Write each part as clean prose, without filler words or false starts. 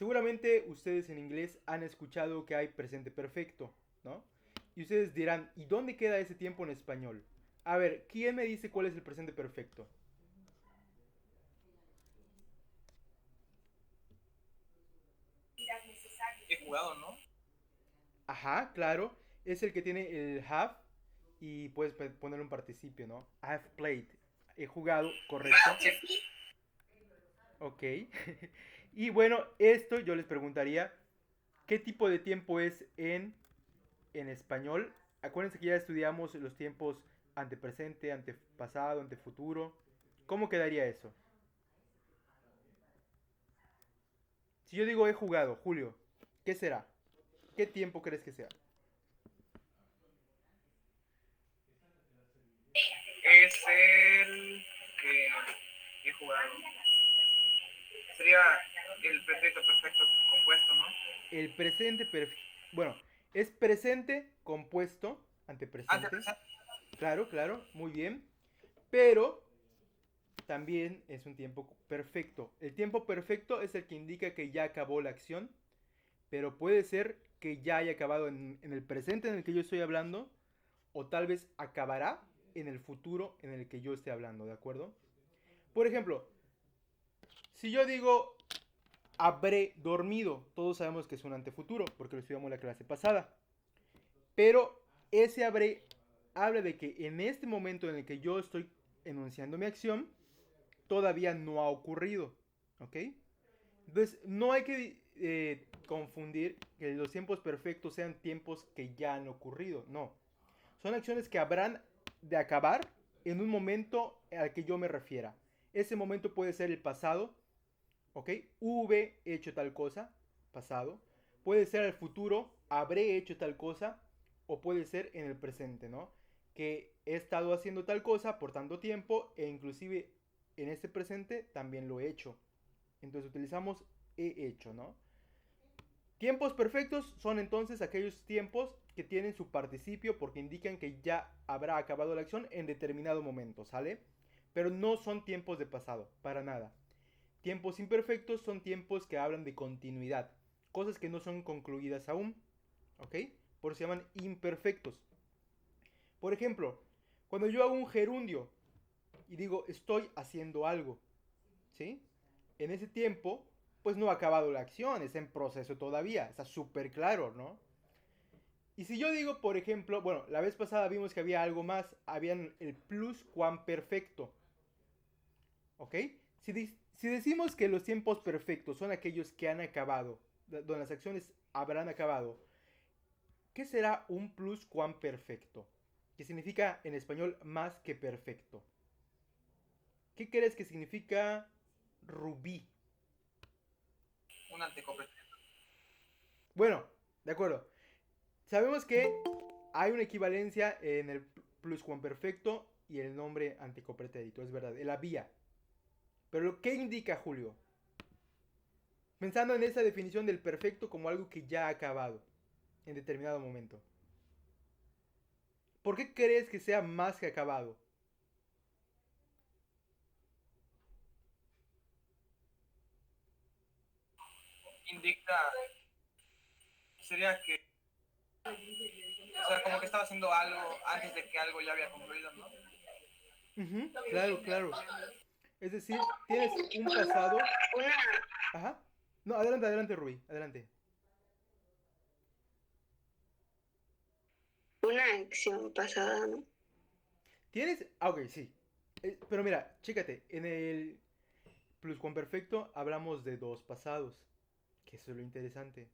Seguramente ustedes en inglés han escuchado que hay presente perfecto, ¿no? Y ustedes dirán, ¿y dónde queda ese tiempo en español? A ver, ¿quién me dice cuál es el presente perfecto? He jugado, ¿no? Ajá, claro. Es el que tiene el have y puedes poner un participio, ¿no? I've played. He jugado, correcto. Ok. Y bueno, esto yo les preguntaría, ¿qué tipo de tiempo es en español? Acuérdense que ya estudiamos los tiempos antepresente, antepasado, antefuturo. ¿Cómo quedaría eso? Si yo digo he jugado, Julio, ¿qué será? ¿Qué tiempo crees que sea? Es el que he jugado. Sería el pretérito perfecto compuesto, ¿no? El presente perfecto. Bueno, es presente compuesto, Antes antepresente. Claro, claro, muy bien. Pero también es un tiempo perfecto. El tiempo perfecto es el que indica que ya acabó la acción, pero puede ser que ya haya acabado en el presente en el que yo estoy hablando, o tal vez acabará en el futuro en el que yo esté hablando, ¿de acuerdo? Por ejemplo, si yo digo habré dormido, todos sabemos que es un antefuturo, porque lo estudiamos en la clase pasada. Pero ese habré habla de que en este momento en el que yo estoy enunciando mi acción, todavía no ha ocurrido. ¿Ok? Entonces, no hay que confundir que los tiempos perfectos sean tiempos que ya han ocurrido. No. Son acciones que habrán de acabar en un momento al que yo me refiera. Ese momento puede ser el pasado, ¿ok? Hube hecho tal cosa, pasado. Puede ser el futuro, habré hecho tal cosa. O puede ser en el presente, ¿no? Que he estado haciendo tal cosa por tanto tiempo e inclusive en este presente también lo he hecho. Entonces utilizamos he hecho, ¿no? Tiempos perfectos son entonces aquellos tiempos que tienen su participio porque indican que ya habrá acabado la acción en determinado momento, ¿sale? Pero no son tiempos de pasado, para nada. Tiempos imperfectos son tiempos que hablan de continuidad, cosas que no son concluidas aún, ¿ok? Por eso se llaman imperfectos. Por ejemplo, cuando yo hago un gerundio y digo estoy haciendo algo, ¿sí? En ese tiempo, pues no ha acabado la acción, está en proceso todavía, está súper claro, ¿no? Y si yo digo, por ejemplo, bueno, la vez pasada vimos que había algo más, habían el pluscuamperfecto, ¿ok? Si decimos que los tiempos perfectos son aquellos que han acabado, donde las acciones habrán acabado, ¿qué será un pluscuamperfecto? Que significa en español más que perfecto. ¿Qué crees que significa rubí? un antecopete. Bueno, de acuerdo. Sabemos que hay una equivalencia en el pluscuamperfecto y el nombre anticopretérito, es verdad, el había. Pero ¿qué indica Julio? Pensando en esa definición del perfecto como algo que ya ha acabado en determinado momento. ¿Por qué crees que sea más que acabado? Indica, sería que, o sea, como que estaba haciendo algo antes de que algo ya había concluido, ¿no? Ujú, claro, claro. Es decir, tienes un pasado. Una, Ajá. No, adelante, adelante, Rubí, adelante. una acción pasada, ¿no? Tienes. Ah, ok, sí. Pero mira, chécate, en el pluscuamperfecto hablamos de dos pasados, que eso es lo interesante.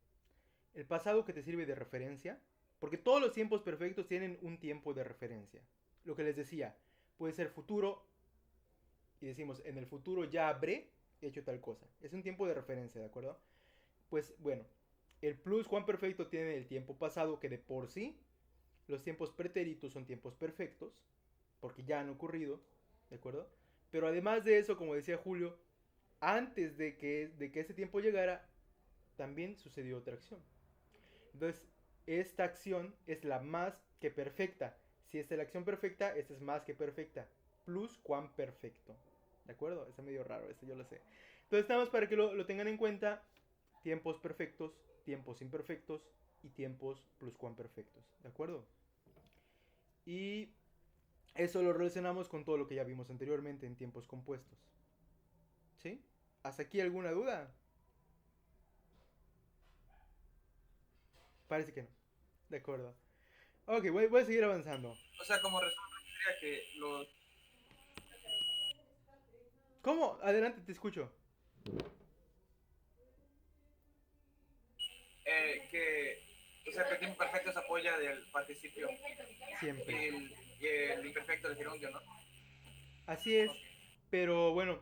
El pasado que te sirve de referencia, porque todos los tiempos perfectos tienen un tiempo de referencia. Lo que les decía, puede ser futuro y decimos, en el futuro ya habré hecho tal cosa. Es un tiempo de referencia, ¿de acuerdo? Pues bueno, el pluscuamperfecto tiene el tiempo pasado que de por sí los tiempos pretéritos son tiempos perfectos, porque ya han ocurrido, ¿de acuerdo? Pero además de eso, como decía Julio, antes de que ese tiempo llegara, también sucedió otra acción. Entonces, esta acción es la más que perfecta. Si esta es la acción perfecta, esta es más que perfecta. Plus cuán perfecto. ¿De acuerdo? Está medio raro, esto yo lo sé. Entonces, nada más para que lo tengan en cuenta. tiempos perfectos, tiempos imperfectos y tiempos pluscuamperfectos, ¿de acuerdo? Y eso lo relacionamos con todo lo que ya vimos anteriormente en tiempos compuestos. ¿Sí? ¿Hasta aquí alguna duda? Parece que no. De acuerdo. Ok, voy a seguir avanzando. O sea, como resumen, sería que ¿Cómo? Adelante, te escucho. que, o sea, que el tiempo perfecto se apoya del participio Siempre. y el imperfecto del gerundio, ¿no? Así es. Ok. Pero bueno,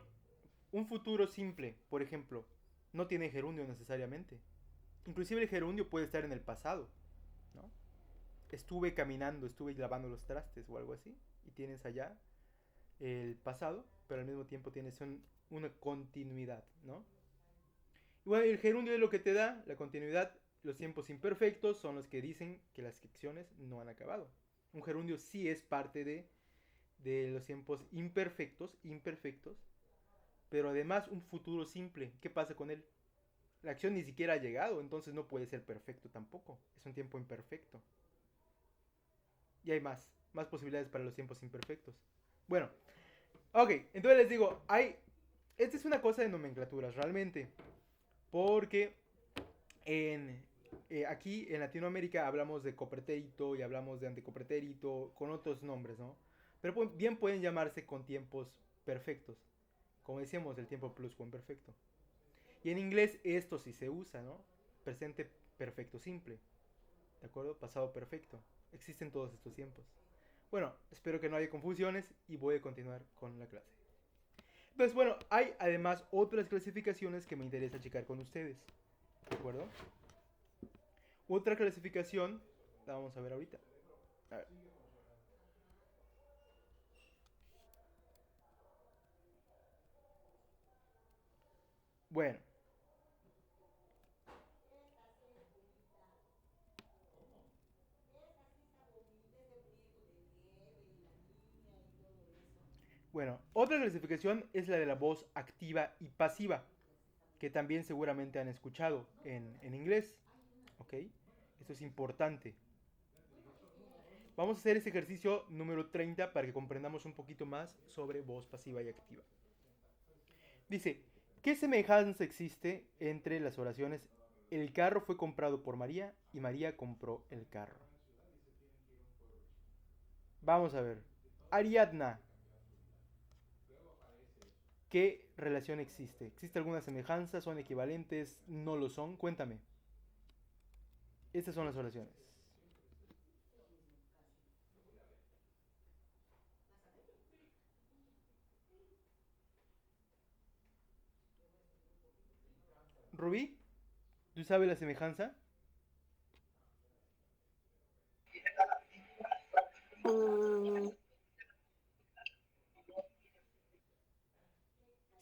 un futuro simple, por ejemplo, no tiene gerundio necesariamente. Inclusive el gerundio puede estar en el pasado, ¿no? Estuve caminando, estuve lavando los trastes o algo así, y tienes allá el pasado, pero al mismo tiempo tienes una continuidad, ¿no? Y bueno, el gerundio es lo que te da la continuidad. Los tiempos imperfectos son los que dicen que las acciones no han acabado. Un gerundio sí es parte de los tiempos imperfectos, pero además un futuro simple. ¿Qué pasa con él? La acción ni siquiera ha llegado, entonces no puede ser perfecto tampoco. Es un tiempo imperfecto. Y hay más posibilidades para los tiempos imperfectos. Bueno, ok, entonces les digo, esta es una cosa de nomenclaturas realmente, porque aquí en Latinoamérica hablamos de copretérito y hablamos de antecopretérito con otros nombres, ¿no? Pero bien pueden llamarse con tiempos perfectos, como decíamos, el tiempo pluscuamperfecto. Y en inglés esto sí se usa, ¿no? Presente perfecto simple, ¿de acuerdo? Pasado perfecto. Existen todos estos tiempos. Bueno, espero que no haya confusiones y voy a continuar con la clase. Entonces, bueno, hay además otras clasificaciones que me interesa checar con ustedes, ¿de acuerdo? Otra clasificación, la vamos a ver ahorita. A ver. Bueno, otra clasificación es la de la voz activa y pasiva, que también seguramente han escuchado en inglés, ¿ok? Esto es importante. Vamos a hacer este ejercicio número 30 para que comprendamos un poquito más sobre voz pasiva y activa. Dice, ¿qué semejanza existe entre las oraciones el carro fue comprado por María y María compró el carro? Vamos a ver. Ariadna, ¿qué relación existe? ¿Existe alguna semejanza? ¿Son equivalentes? ¿No lo son? Cuéntame. Estas son las oraciones. Rubí, ¿tú sabes la semejanza? Mm,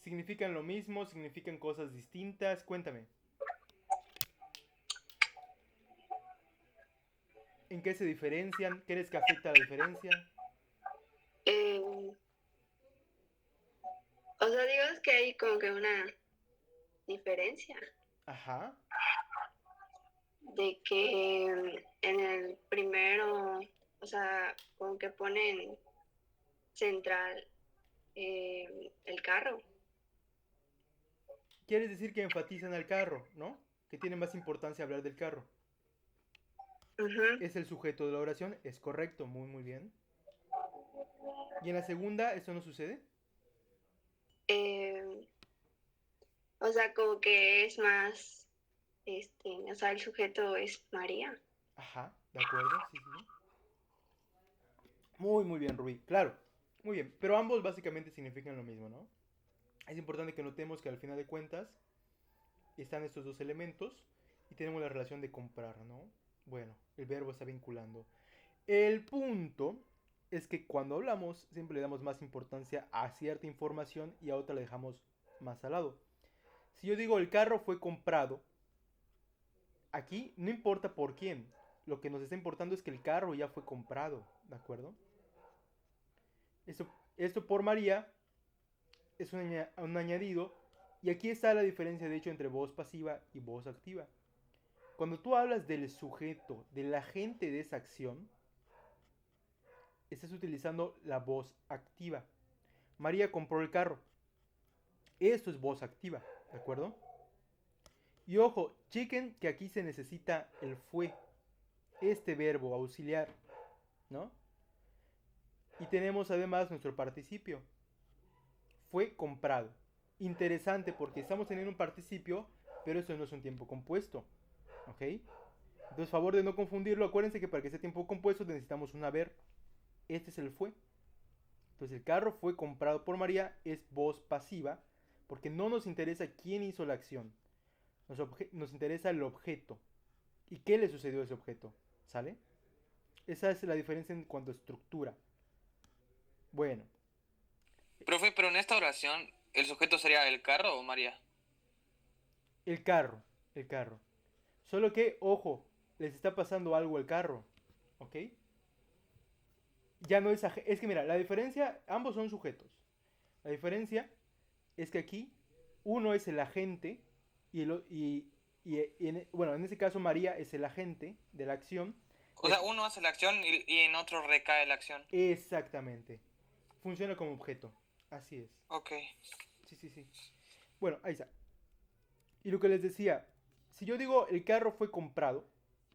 ¿Significan lo mismo? ¿Significan cosas distintas? Cuéntame. ¿En qué se diferencian? ¿Qué crees que afecta la diferencia? eh, o sea, digamos que hay como que una diferencia Ajá. de que en el primero, o sea, como que ponen central el carro. Quieres decir que enfatizan al carro, ¿no? Que tiene más importancia hablar del carro. Ujú. Es el sujeto de la oración, es correcto, muy bien. ¿Y en la segunda esto no sucede? Eh, o sea, como que es más, o sea, el sujeto es María. Ajá, de acuerdo, sí. Muy bien, Rubí. Claro, muy bien. Pero ambos básicamente significan lo mismo, ¿no? Es importante que notemos que al final de cuentas están estos dos elementos y tenemos la relación de comprar, ¿no? Bueno, el verbo está vinculando. El punto es que cuando hablamos siempre le damos más importancia a cierta información y a otra le dejamos más al lado. Si yo digo el carro fue comprado, aquí no importa por quién. Lo que nos está importando es que el carro ya fue comprado, ¿de acuerdo? Esto por María es un añadido Y aquí está la diferencia, de hecho, entre voz pasiva y voz activa. Cuando tú hablas del sujeto, del agente de esa acción, estás utilizando la voz activa. María compró el carro. Esto es voz activa, ¿de acuerdo? Y ojo, chequen que aquí se necesita el fue, este verbo auxiliar, ¿no? Y tenemos además nuestro participio. Fue comprado. Interesante porque estamos teniendo un participio, pero esto no es un tiempo compuesto, ¿ok? Entonces, favor de no confundirlo. Acuérdense que para que sea tiempo compuesto necesitamos un haber. Este es el fue. Entonces, el carro fue comprado por María es voz pasiva porque no nos interesa quién hizo la acción. Nos interesa el objeto. ¿Y qué le sucedió a ese objeto? ¿Sale? Esa es la diferencia en cuanto a estructura. Bueno, Profe, pero en esta oración, ¿el sujeto sería el carro o María? el carro, el carro. Solo que, ojo, les está pasando algo al carro, ¿ok? Ya no es... Es que mira, la diferencia, ambos son sujetos. La diferencia es que aquí uno es el agente bueno, en este caso María es el agente de la acción. O sea, uno hace la acción y en otro recae la acción. Exactamente. Funciona como objeto. Así es. Ok. Sí, sí, sí. Bueno, ahí está. Y lo que les decía, si yo digo el carro fue comprado,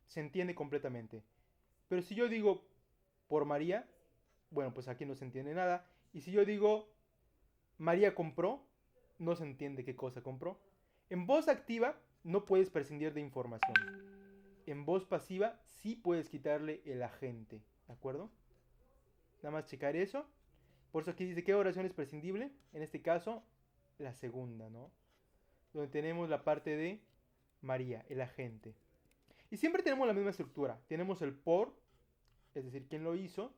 se entiende completamente. Pero si yo digo por María, bueno, pues aquí no se entiende nada. Y si yo digo María compró, no se entiende qué cosa compró. En voz activa no puedes prescindir de información. En voz pasiva sí puedes quitarle el agente, ¿de acuerdo? Nada más checar eso. Por eso aquí dice qué oración es prescindible. En este caso, la segunda, ¿no? Donde tenemos la parte de María, el agente. Y siempre tenemos la misma estructura. Tenemos el por, es decir, quién lo hizo.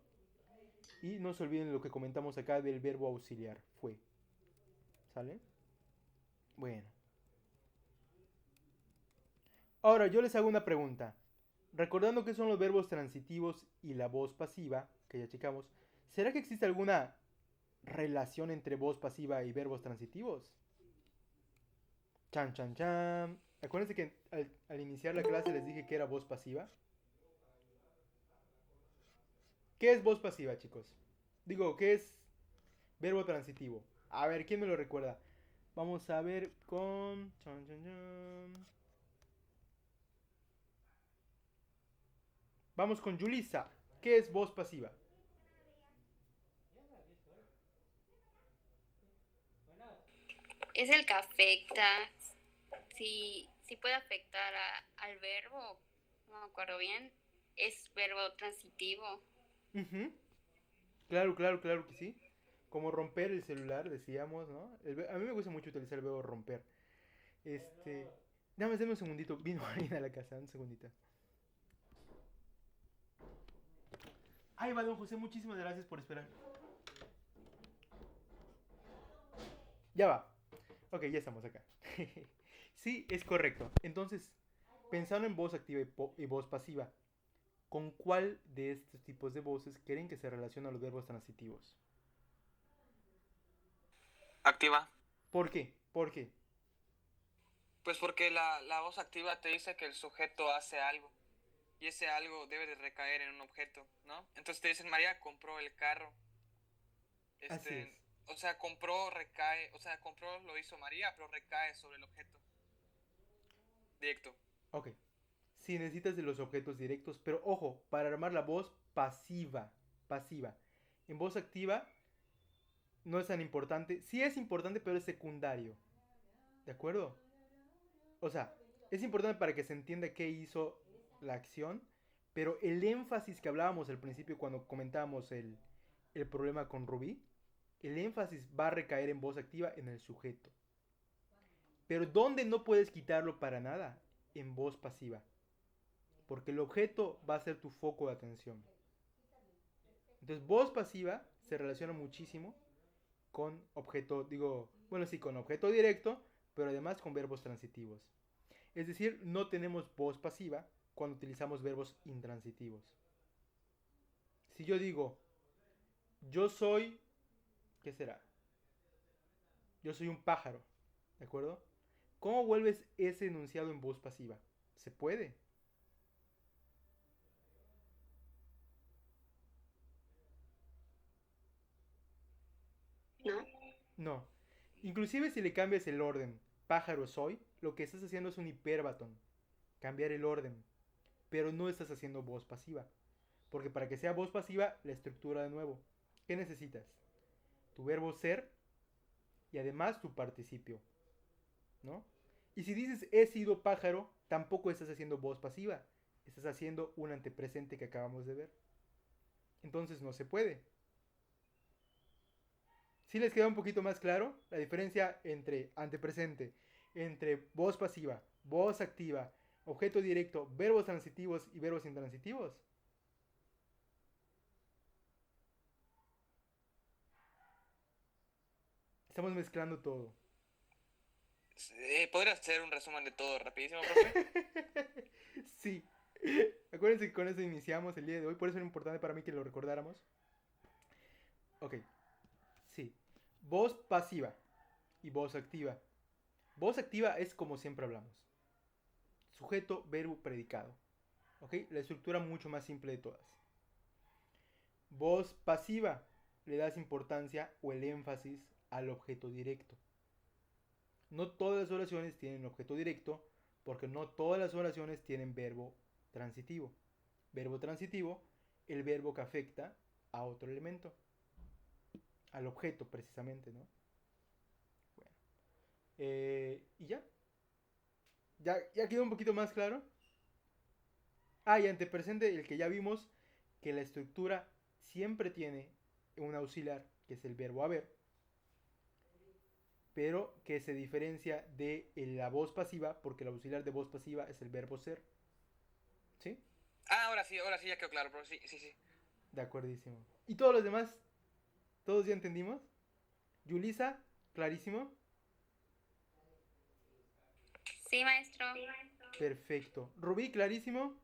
Y no se olviden lo que comentamos acá del verbo auxiliar, fue. ¿Sale? Bueno. Ahora yo les hago una pregunta. Recordando que son los verbos transitivos y la voz pasiva, que ya checamos, ¿será que existe alguna relación entre voz pasiva y verbos transitivos? Chan, chan, chan. Acuérdense que al iniciar la clase les dije que era voz pasiva. ¿Qué es voz pasiva, chicos? Digo, ¿qué es verbo transitivo? A ver, ¿quién me lo recuerda? Vamos a ver con... Chan, chan, chan. Vamos con Julissa. ¿Qué es voz pasiva? Es el que afecta, si puede afectar al verbo, no me acuerdo bien, es verbo transitivo. Ujú. Claro, claro, claro que sí. Como romper el celular, decíamos, ¿no? A mí me gusta mucho utilizar el verbo romper. Nada más denme un segundito. Vino alguien a la casa, un segundito. Ahí va, don José, muchísimas gracias por esperar. Ya va. Ok, ya estamos acá. Sí, es correcto. Entonces, pensando en voz activa y voz pasiva, ¿con cuál de estos tipos de voces creen que se relacionan los verbos transitivos? Activa. ¿Por qué? ¿Por qué? Pues porque la voz activa te dice que el sujeto hace algo. Y ese algo debe de recaer en un objeto, ¿no? Entonces te dicen, María compró el carro. Así es. O sea, compró, recae, o sea, compró lo hizo María, pero recae sobre el objeto. Directo. Ok. Sí, necesitas de los objetos directos, pero ojo, para armar la voz pasiva. Pasiva. En voz activa no es tan importante. Sí es importante, pero es secundario. ¿De acuerdo? O sea, es importante para que se entienda qué hizo la acción, pero el énfasis que hablábamos al principio cuando comentábamos el problema con Rubí, el énfasis va a recaer en voz activa en el sujeto. Pero ¿dónde no puedes quitarlo para nada? En voz pasiva. Porque el objeto va a ser tu foco de atención. Entonces, voz pasiva se relaciona muchísimo con objeto, digo, bueno, sí, con objeto directo, pero además con verbos transitivos. Es decir, no tenemos voz pasiva cuando utilizamos verbos intransitivos. Si yo digo, yo soy, ¿qué será? Yo soy un pájaro, ¿De acuerdo? ¿Cómo vuelves ese enunciado en voz pasiva? Se puede. ¿No? No. Inclusive si le cambias el orden, pájaro soy, lo que estás haciendo es un hiperbatón. Cambiar el orden. Pero no estás haciendo voz pasiva. Porque para que sea voz pasiva, la estructura de nuevo. ¿Qué necesitas? Tu verbo ser y además tu participio. ¿No? Y si dices he sido pájaro, tampoco estás haciendo voz pasiva. Estás haciendo un antepresente que acabamos de ver. Entonces no se puede. ¿Sí les queda un poquito más claro la diferencia entre antepresente, entre voz pasiva, voz activa, objeto directo, verbos transitivos y verbos intransitivos? Estamos mezclando todo. ¿Podrías hacer un resumen de todo rapidísimo, profe? Sí. Acuérdense que con eso iniciamos el día de hoy, por eso era importante para mí que lo recordáramos. Ok, sí. Voz pasiva y voz activa. Voz activa es como siempre hablamos. Sujeto, verbo, predicado. ¿Ok? La estructura mucho más simple de todas. Voz pasiva. Le das importancia o el énfasis al objeto directo. No todas las oraciones tienen objeto directo porque no todas las oraciones tienen verbo transitivo. Verbo transitivo, el verbo que afecta a otro elemento. Al objeto precisamente, ¿no? Bueno. Y ya. ¿Ya quedó un poquito más claro? Ah, y antepresente, el que ya vimos que la estructura siempre tiene un auxiliar, que es el verbo haber, pero que se diferencia de la voz pasiva, porque el auxiliar de voz pasiva es el verbo ser. ¿Sí? Ah, ahora sí ya quedó claro, profe. Sí, sí, sí. De acuerdísimo. ¿Y todos los demás? ¿Todos ya entendimos? Yulisa, clarísimo. Sí, maestro. Perfecto. Rubí, clarísimo.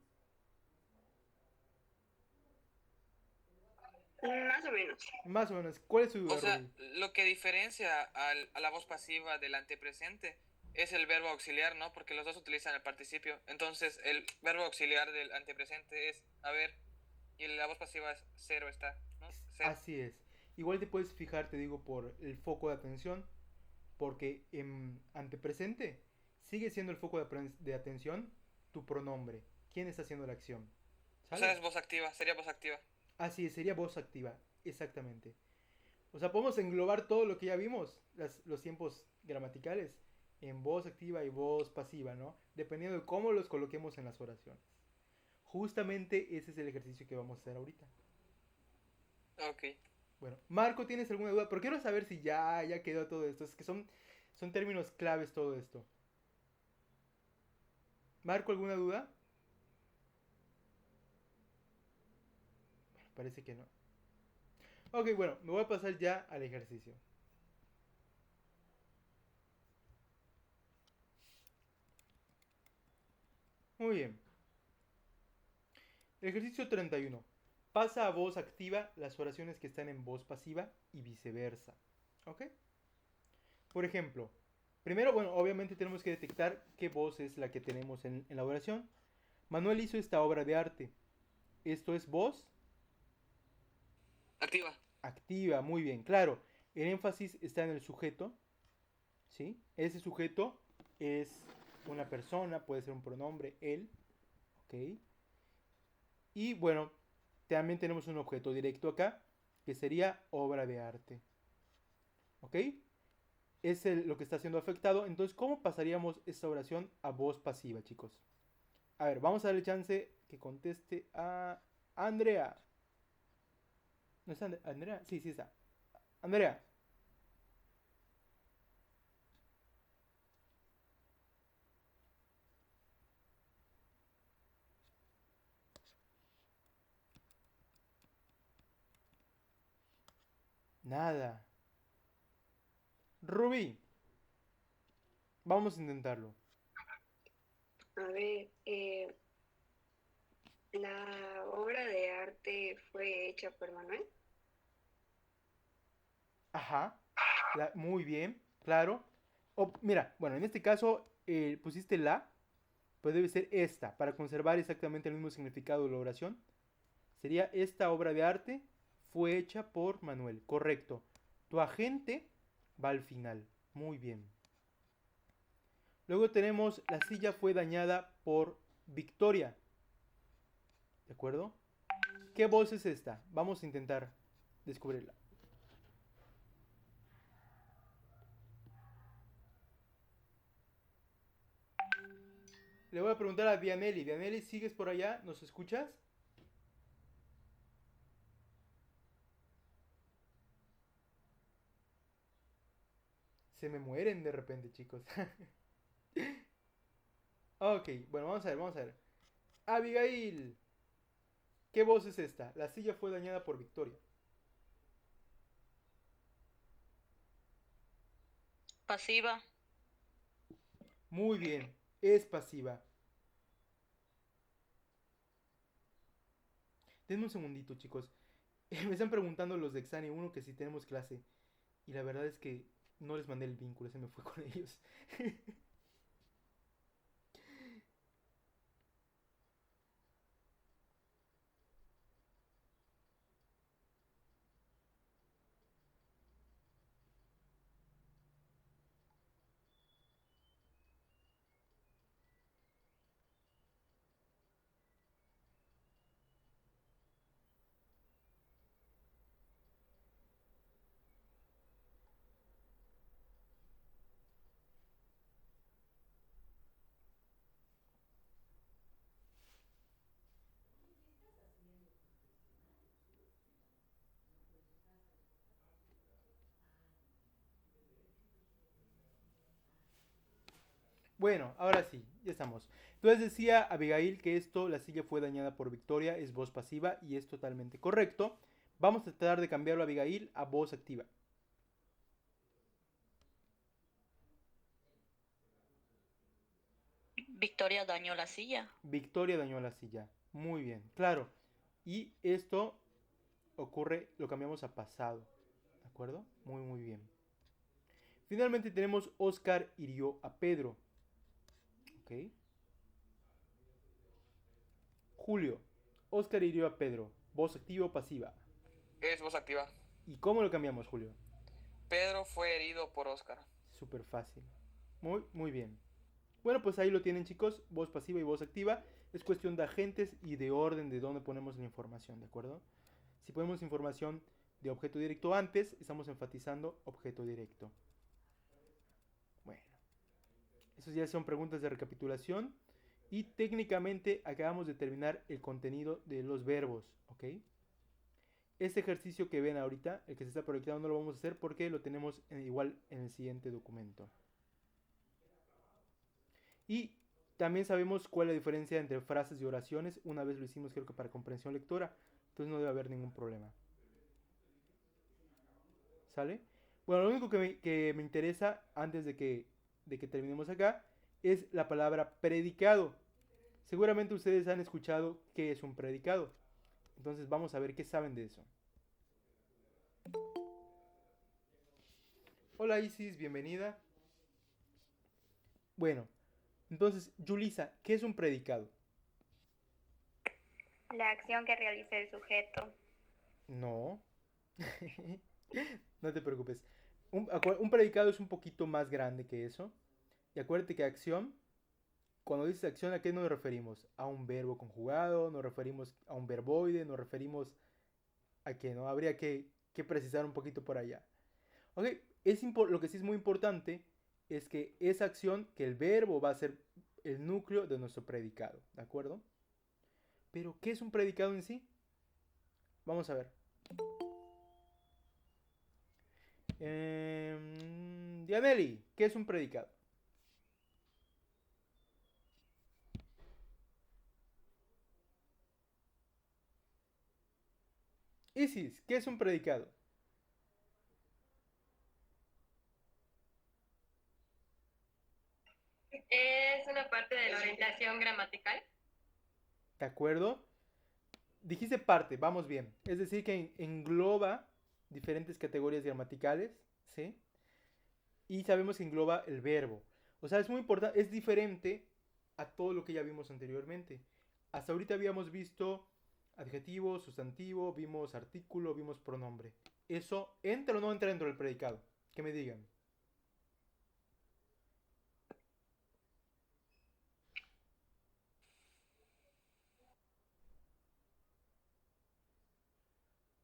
Más o menos. Más o menos. ¿Cuál es su O duda, sea, Rubí? lo que diferencia a la voz pasiva del antepresente es el verbo auxiliar, ¿no? Porque los dos utilizan el participio. Entonces, el verbo auxiliar del antepresente es haber y la voz pasiva es ser o estar, ¿no? Ser. Así es. Igual te puedes fijar, te digo, por el foco de atención, porque en antepresente sigue siendo el foco de atención tu pronombre. ¿Quién está haciendo la acción? O sea, ¿Sale? es voz activa, sería voz activa. Así es, sería voz activa, exactamente. O sea, podemos englobar todo lo que ya vimos, los tiempos gramaticales, en voz activa y voz pasiva, ¿no? Dependiendo de cómo los coloquemos en las oraciones. Justamente ese es el ejercicio que vamos a hacer ahorita. Ok. Bueno, Marco, ¿tienes alguna duda? Pero quiero saber si ya quedó todo esto. Es que son términos claves todo esto. Marco, ¿alguna duda? Parece que no. Ok, bueno, me voy a pasar ya al ejercicio. Muy bien. Ejercicio 31. Pasa a voz activa las oraciones que están en voz pasiva y viceversa. ¿Ok? Por ejemplo, primero, bueno, obviamente tenemos que detectar qué voz es la que tenemos en la oración. Manuel hizo esta obra de arte. Esto es voz Activa. activa, muy bien, claro. El énfasis está en el sujeto, ¿sí? Ese sujeto es una persona, puede ser un pronombre, él, ¿ok? Y bueno, también tenemos un objeto directo acá, que sería obra de arte, ¿ok? Es lo que está siendo afectado. Entonces, ¿cómo pasaríamos esta oración a voz pasiva, chicos? A ver, vamos a darle chance que conteste a Andrea. ¿No está Andrea? Sí, sí está. Andrea. Nada. Rubí. Vamos a intentarlo. A ver, la obra de arte fue hecha por Manuel. Ajá. Muy bien, claro. Mira, bueno, en este caso pusiste la, pues debe ser esta, para conservar exactamente el mismo significado de la oración. Sería esta obra de arte fue hecha por Manuel. Correcto. Tu agente va al final. Muy bien. Luego tenemos la silla fue dañada por Victoria. ¿De acuerdo? ¿Qué voz es esta? Vamos a intentar descubrirla. Le voy a preguntar a Dianelli. Dianelli, ¿sigues por allá? ¿Nos escuchas? Se me mueren de repente, chicos. Ok, bueno, vamos a ver, vamos a ver. Abigail, ¿qué voz es esta? La silla fue dañada por Victoria. Pasiva. Muy bien, es pasiva. Denme un segundito, chicos. Me están preguntando los de Exani 1 que si tenemos clase. Y la verdad es que no les mandé el vínculo, se me fue con ellos. Bueno, ahora sí, ya estamos. Entonces decía Abigail que esto, la silla fue dañada por Victoria, es voz pasiva y es totalmente correcto. Vamos a tratar de cambiarlo a Abigail a voz activa. Victoria dañó la silla. Victoria dañó la silla. Muy bien, claro. Y esto ocurre, lo cambiamos a pasado. ¿De acuerdo? Muy, muy bien. Finalmente tenemos Oscar hirió a Pedro. Ok. Julio. Oscar hirió a Pedro. Voz activa o pasiva. Es voz activa. ¿Y cómo lo cambiamos, Julio? Pedro fue herido por Oscar. Súper fácil. Muy, muy bien. Bueno, pues ahí lo tienen, chicos. Voz pasiva y voz activa. Es cuestión de agentes y de orden de dónde ponemos la información, ¿de acuerdo? Si ponemos información de objeto directo antes, estamos enfatizando objeto directo. Bueno, esas ya son preguntas de recapitulación. Y técnicamente acabamos de terminar el contenido de los verbos, ¿ok? Este ejercicio que ven ahorita, el que se está proyectando, no lo vamos a hacer porque lo tenemos igual en el siguiente documento. Y también sabemos cuál es la diferencia entre frases y oraciones. Una vez lo hicimos, creo que para comprensión lectora. Entonces no debe haber ningún problema. ¿Sale? Bueno, lo único que me interesa antes de que terminemos acá es la palabra predicado. Seguramente ustedes han escuchado qué es un predicado. Entonces vamos a ver qué saben de eso. Hola Isis, bienvenida. Bueno, entonces, Yulisa, ¿qué es un predicado? La acción que realiza el sujeto. No. No te preocupes. Un predicado es un poquito más grande que eso. Y acuérdate que acción, cuando dices acción, ¿a qué nos referimos? A un verbo conjugado, nos referimos a un verboide, nos referimos a qué, ¿no? Habría que precisar un poquito por allá. Ok, lo que sí es muy importante es que esa acción, que el verbo va a ser el núcleo de nuestro predicado, ¿de acuerdo? Pero, ¿qué es un predicado en sí? Vamos a ver. Dianelli, ¿qué es un predicado? Isis, ¿qué es un predicado? Es una parte de la orientación gramatical. ¿De acuerdo? Dijiste parte, vamos bien. Es decir, que engloba diferentes categorías gramaticales, ¿sí? Y sabemos que engloba el verbo. O sea, es muy importante, es diferente a todo lo que ya vimos anteriormente. Hasta ahorita habíamos visto adjetivo, sustantivo, vimos artículo, vimos pronombre. ¿Eso entra o no entra dentro del predicado? Que me digan.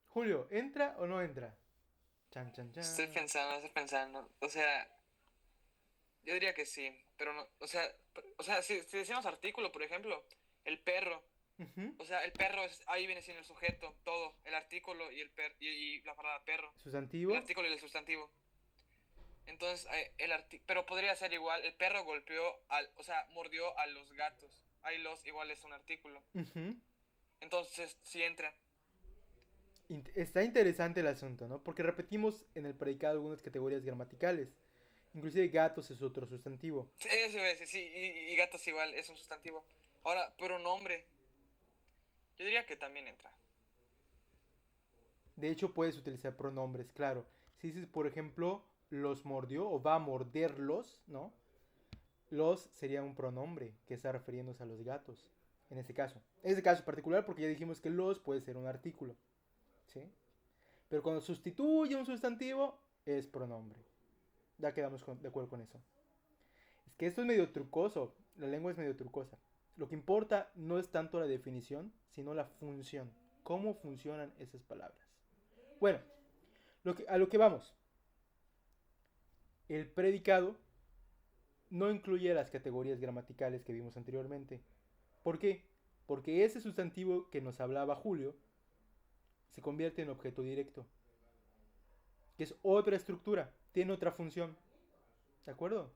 Julio, ¿entra o no entra? Chan, chan, chan. Estoy pensando. O sea, yo diría que sí, pero no, o sea, si decimos artículo, por ejemplo, el perro, Ujú. o sea, el perro ahí viene siendo el sujeto, todo, el artículo y y la palabra perro, el Sustantivo. artículo y el sustantivo. Entonces, pero podría ser igual, el perro o sea, mordió a los gatos. Ahí los igual es un artículo. Ujú. Entonces, sí entra. Está interesante el asunto, ¿no? Porque repetimos en el predicado algunas categorías gramaticales. Inclusive gatos es otro sustantivo. Sí, eso es, sí, y gatos igual, es un sustantivo. Ahora, pronombre, yo diría que también entra. De hecho, puedes utilizar pronombres, claro. Si dices, por ejemplo, los mordió o va a morderlos, ¿no? Los sería un pronombre que está refiriéndose a los gatos. En este caso. En este caso particular, porque ya dijimos que los puede ser un artículo. ¿Sí? Pero cuando sustituye un sustantivo, es pronombre. Ya quedamos de acuerdo con eso. Es que esto es medio trucoso. La lengua es medio trucosa. Lo que importa no es tanto la definición, sino la función. Cómo funcionan esas palabras. Bueno, a lo que vamos. El predicado no incluye las categorías gramaticales que vimos anteriormente. ¿Por qué? Porque ese sustantivo que nos hablaba Julio se convierte en objeto directo, que es otra estructura, tiene otra función. ¿De acuerdo?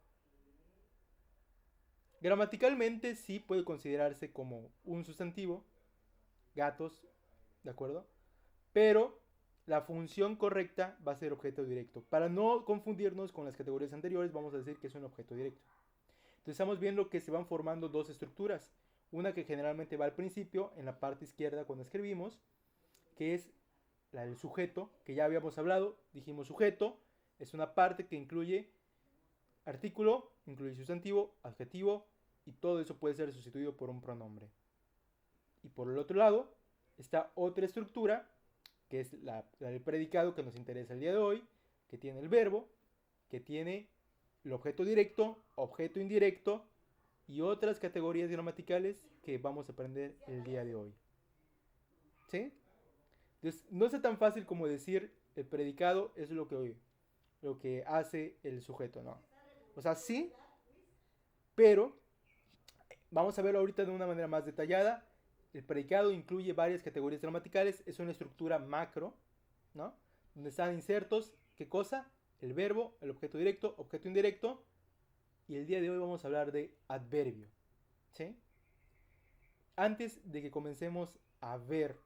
Gramaticalmente sí puede considerarse como un sustantivo, gatos, ¿de acuerdo? Pero la función correcta va a ser objeto directo. Para no confundirnos con las categorías anteriores, vamos a decir que es un objeto directo. Entonces estamos viendo que se van formando dos estructuras. Una que generalmente va al principio, en la parte izquierda cuando escribimos, que es la del sujeto, que ya habíamos hablado. Dijimos sujeto, es una parte que incluye artículo, incluye sustantivo, adjetivo, y todo eso puede ser sustituido por un pronombre. Y por el otro lado está otra estructura, que es la del predicado que nos interesa el día de hoy, que tiene el verbo, que tiene el objeto directo, objeto indirecto y otras categorías gramaticales que vamos a aprender el día de hoy. ¿Sí? Entonces, no es tan fácil como decir el predicado es lo que hace el sujeto, ¿no? O sea, sí, pero vamos a verlo ahorita de una manera más detallada. El predicado incluye varias categorías gramaticales, es una estructura macro, ¿no? Donde están insertos, ¿qué cosa? El verbo, el objeto directo, objeto indirecto. Y el día de hoy vamos a hablar de adverbio, ¿sí? Antes de que comencemos a ver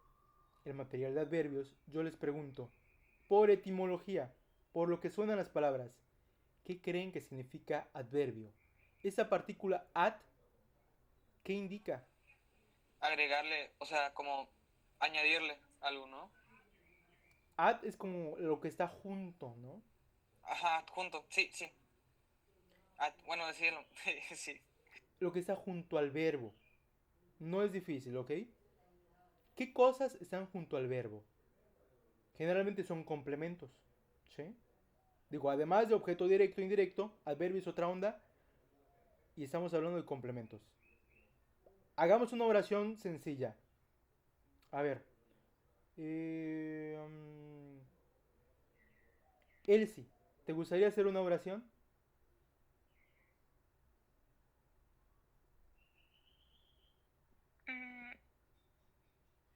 el material de adverbios, yo les pregunto, por etimología, por lo que suenan las palabras, ¿qué creen que significa adverbio? Esa partícula ad, ¿qué indica? Agregarle, o sea, como añadirle algo, ¿no? Ad es como lo que está junto, ¿no? Ajá, junto, sí, sí. Bueno, decirlo, sí. Lo que está junto al verbo. No es difícil, ¿ok? ¿Qué cosas están junto al verbo? Generalmente son complementos, ¿sí? Digo, además de objeto directo e indirecto, adverbio es otra onda y estamos hablando de complementos. Hagamos una oración sencilla. A ver. Elsie, ¿te gustaría hacer una oración?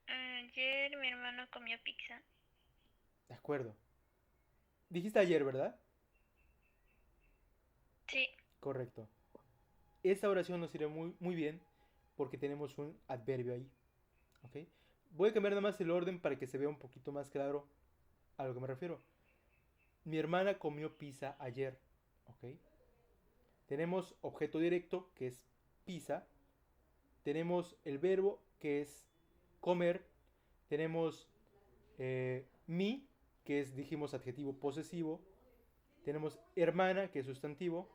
Ayer mi hermano comió pizza. De acuerdo. Dijiste ayer, ¿verdad? Sí. Correcto. Esta oración nos sirve muy bien porque tenemos un adverbio ahí. ¿Ok? Voy a cambiar nada más el orden para que se vea un poquito más claro a lo que me refiero. Mi hermana comió pizza ayer. ¿Ok? Tenemos objeto directo que es pizza. Tenemos el verbo que es comer. Tenemos mi, que es, dijimos, adjetivo posesivo. Tenemos hermana, que es sustantivo.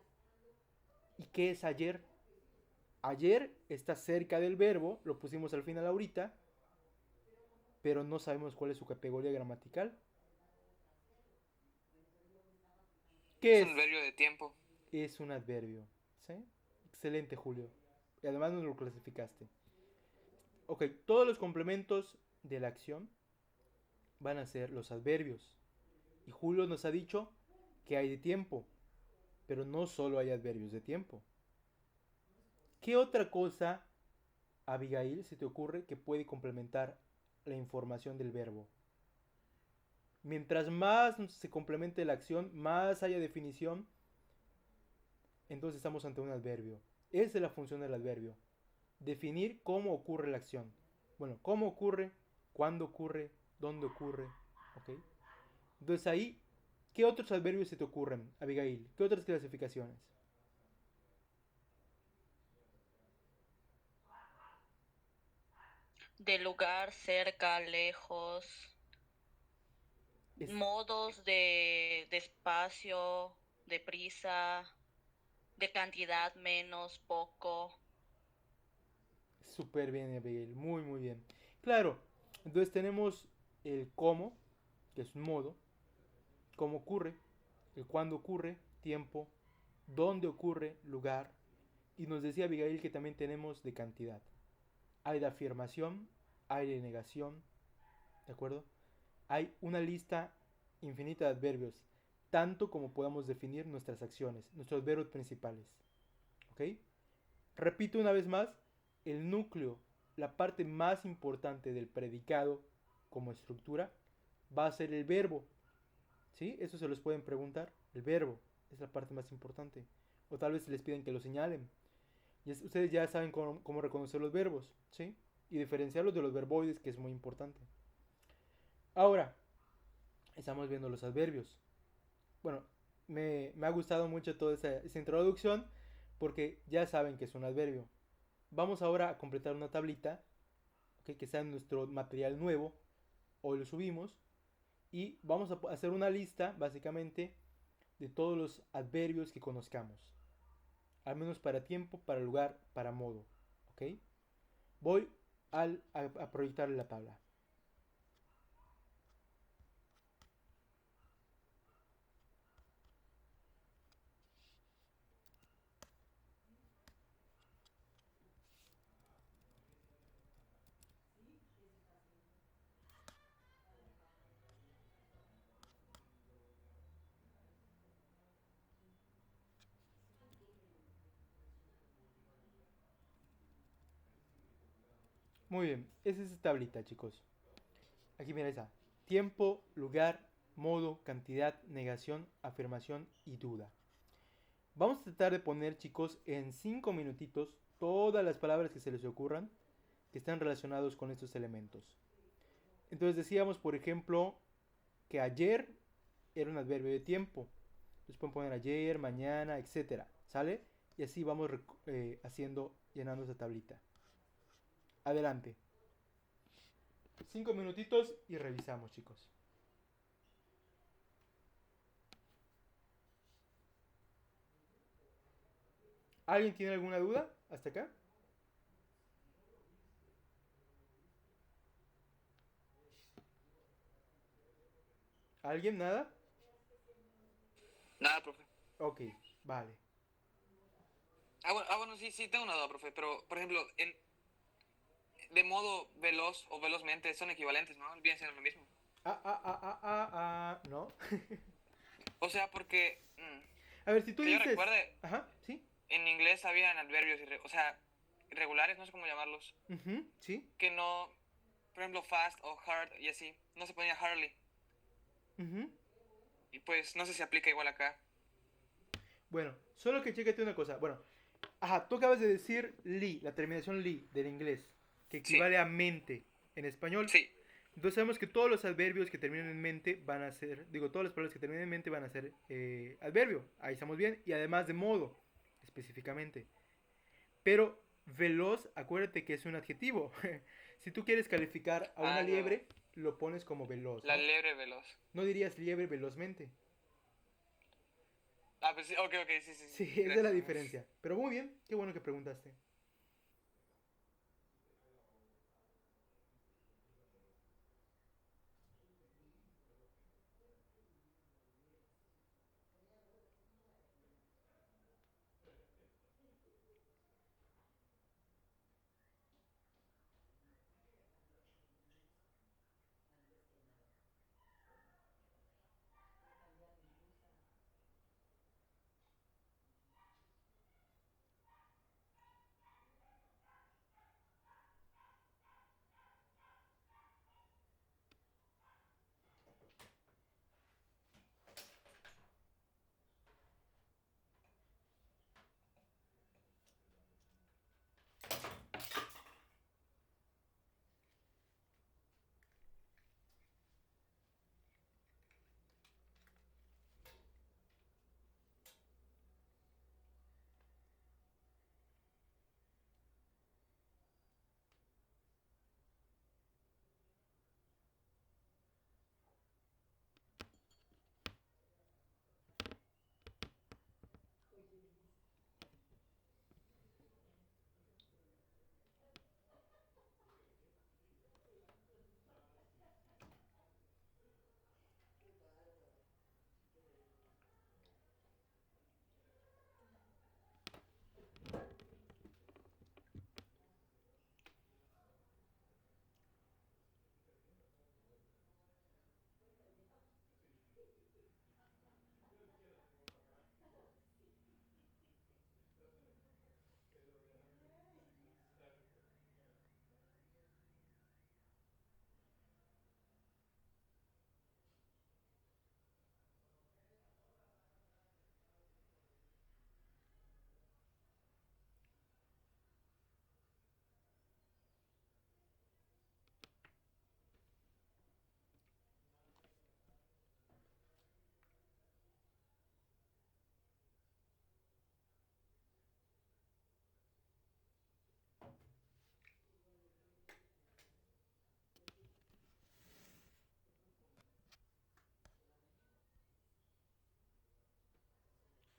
¿Y qué es ayer? Ayer está cerca del verbo, lo pusimos al final ahorita, pero no sabemos cuál es su categoría gramatical. ¿Qué Es es? un adverbio de tiempo. Es un adverbio. ¿Sí? Excelente, Julio. Y además nos lo clasificaste. Ok, todos los complementos de la acción van a ser los adverbios. Y Julio nos ha dicho que hay de tiempo, pero no solo hay adverbios de tiempo. ¿Qué otra cosa, Abigail, se te ocurre que puede complementar la información del verbo? Mientras más se complemente la acción, más haya definición, entonces estamos ante un adverbio. Esa es la función del adverbio. Definir cómo ocurre la acción. Bueno, cómo ocurre, cuándo ocurre, dónde ocurre. ¿Ok? Entonces ahí, ¿qué otros adverbios se te ocurren, Abigail? ¿Qué otras clasificaciones? De lugar, cerca, lejos. Es Modos de espacio, de prisa, de cantidad, menos, poco. súper bien, Abigail. Muy, muy bien. Claro, entonces tenemos el cómo, que es un modo, cómo ocurre, el cuándo ocurre, tiempo, dónde ocurre, lugar. Y nos decía Abigail que también tenemos de cantidad. Hay de afirmación, hay de negación, ¿de acuerdo? Hay una lista infinita de adverbios, tanto como podamos definir nuestras acciones, nuestros verbos principales. ¿Ok? Repito una vez más, el núcleo, la parte más importante del predicado como estructura, va a ser el verbo. ¿Sí? Eso se los pueden preguntar. El verbo es la parte más importante. O tal vez les piden que lo señalen. Y ustedes ya saben cómo reconocer los verbos, ¿sí? Y diferenciarlos de los verboides, que es muy importante. Ahora, estamos viendo los adverbios. Bueno, me ha gustado mucho toda esa introducción porque ya saben que es un adverbio. Vamos ahora a completar una tablita, ¿ok? Que sea en nuestro material nuevo. Hoy lo subimos. Y vamos a hacer una lista, básicamente, de todos los adverbios que conozcamos. Al menos para tiempo, para lugar, para modo. ¿Ok? Voy a proyectarle la tabla. Muy bien, esa es esa tablita, chicos. Aquí mira esa. Tiempo, lugar, modo, cantidad, negación, afirmación y duda. Vamos a tratar de poner, chicos, en 5 minutitos todas las palabras que se les ocurran que están relacionados con estos elementos. Entonces decíamos, por ejemplo, que ayer era un adverbio de tiempo. Entonces pueden poner ayer, mañana, etcétera. ¿Sale? Y así vamos haciendo, llenando esa tablita. Adelante. 5 minutitos y revisamos, chicos. ¿Alguien tiene alguna duda hasta acá? ¿Alguien? ¿Nada? Nada, profe. Ok, vale. Bueno, sí, tengo una duda, profe. Pero, por ejemplo, de modo veloz o velozmente son equivalentes, ¿no? Bien siendo lo mismo. No. O sea, porque A ver, si tú que yo dices... recuerde, Ajá, sí. en inglés habían adverbios, o sea, irregulares, no sé cómo llamarlos, Sí. que no, por ejemplo, fast o hard y así, no se ponía hardly. Y pues no sé si aplica igual acá. Bueno, solo que chécate una cosa. Bueno, ajá, tú acabas de decir li, la terminación li del inglés, que Sí, equivale a mente en español. sí, Entonces sabemos que todos los adverbios que terminan en mente van a ser, digo, todas las palabras que terminan en mente van a ser adverbio. Ahí estamos bien. Y además de modo, específicamente. Pero veloz, acuérdate que es un adjetivo. Si tú quieres calificar a una no, liebre, lo pones como veloz, la ¿no? liebre veloz. No dirías liebre velozmente. Ah, pues sí, ok, sí, sí, Sí, sí. es de la Gracias. diferencia. Pero muy bien, qué bueno que preguntaste.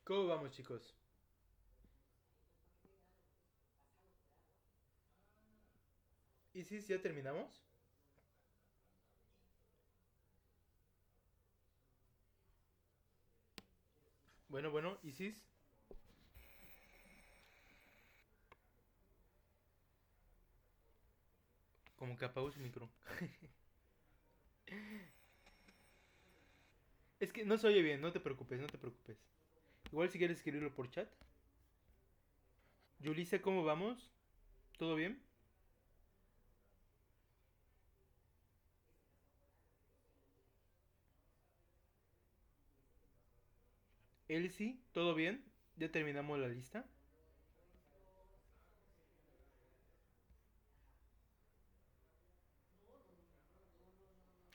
¿Cómo vamos, chicos? ¿Y si ya terminamos? Bueno, Isis, como que apagó su micro. Es que no se oye bien, no te preocupes, no te preocupes. Igual si quieres escribirlo por chat. Yulisa, ¿cómo vamos? ¿Todo bien? Elsie, ¿todo bien? ¿Ya terminamos la lista?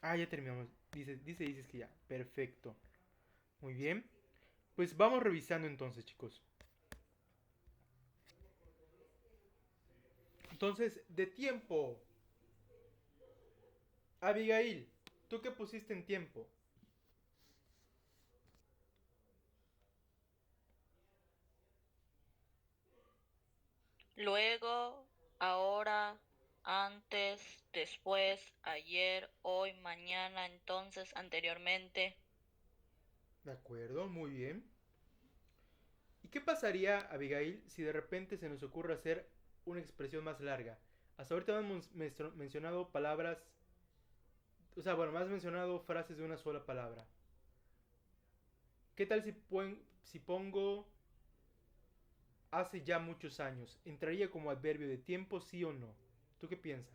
Ah, ya terminamos. Dices que ya. Perfecto. Muy bien. Pues vamos revisando entonces, chicos. Entonces, de tiempo. Abigail, ¿tú qué pusiste en tiempo? Luego, ahora, antes, después, ayer, hoy, mañana, entonces, anteriormente. De acuerdo, muy bien. ¿Y qué pasaría, Abigail, si de repente se nos ocurre hacer una expresión más larga? Hasta ahorita hemos mencionado palabras, o sea, bueno, más mencionado frases de una sola palabra. ¿Qué tal si pongo hace ya muchos años? ¿Entraría como adverbio de tiempo, sí o no? ¿Tú qué piensas?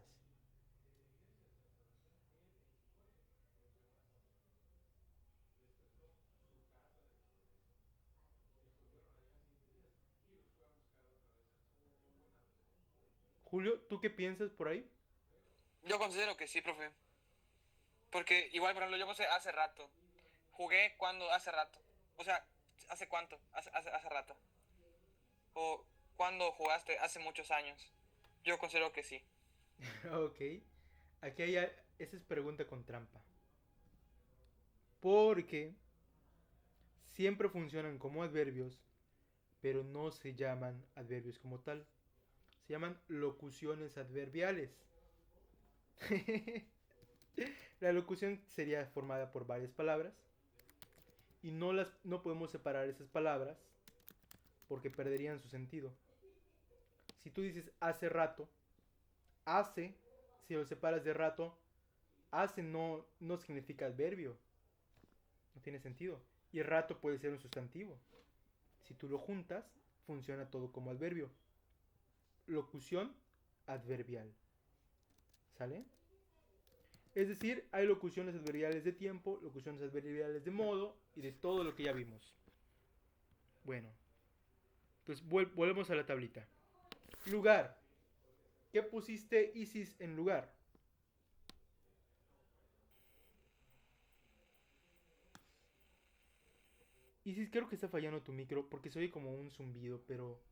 Julio, ¿tú qué piensas por ahí? Yo considero que sí, profe. Porque igual, por ejemplo, yo puse hace rato. Jugué cuando hace rato. O sea, ¿hace cuánto? Hace rato. O cuando jugaste hace muchos años. Yo considero que sí. Ok. Aquí hay... Esa es pregunta con trampa. Porque siempre funcionan como adverbios, pero no se llaman adverbios como tal. Se llaman locuciones adverbiales. La locución sería formada por varias palabras y no podemos separar esas palabras porque perderían su sentido. Si tú dices hace rato, hace, si lo separas de rato, hace no significa adverbio. No tiene sentido. Y rato puede ser un sustantivo. Si tú lo juntas, funciona todo como adverbio. Locución adverbial. ¿Sale? Es decir, hay locuciones adverbiales de tiempo, locuciones adverbiales de modo y de todo lo que ya vimos. Bueno, entonces volvemos a la tablita. Lugar. ¿Qué pusiste Isis en lugar? Isis, creo que está fallando tu micro porque se oye como un zumbido, pero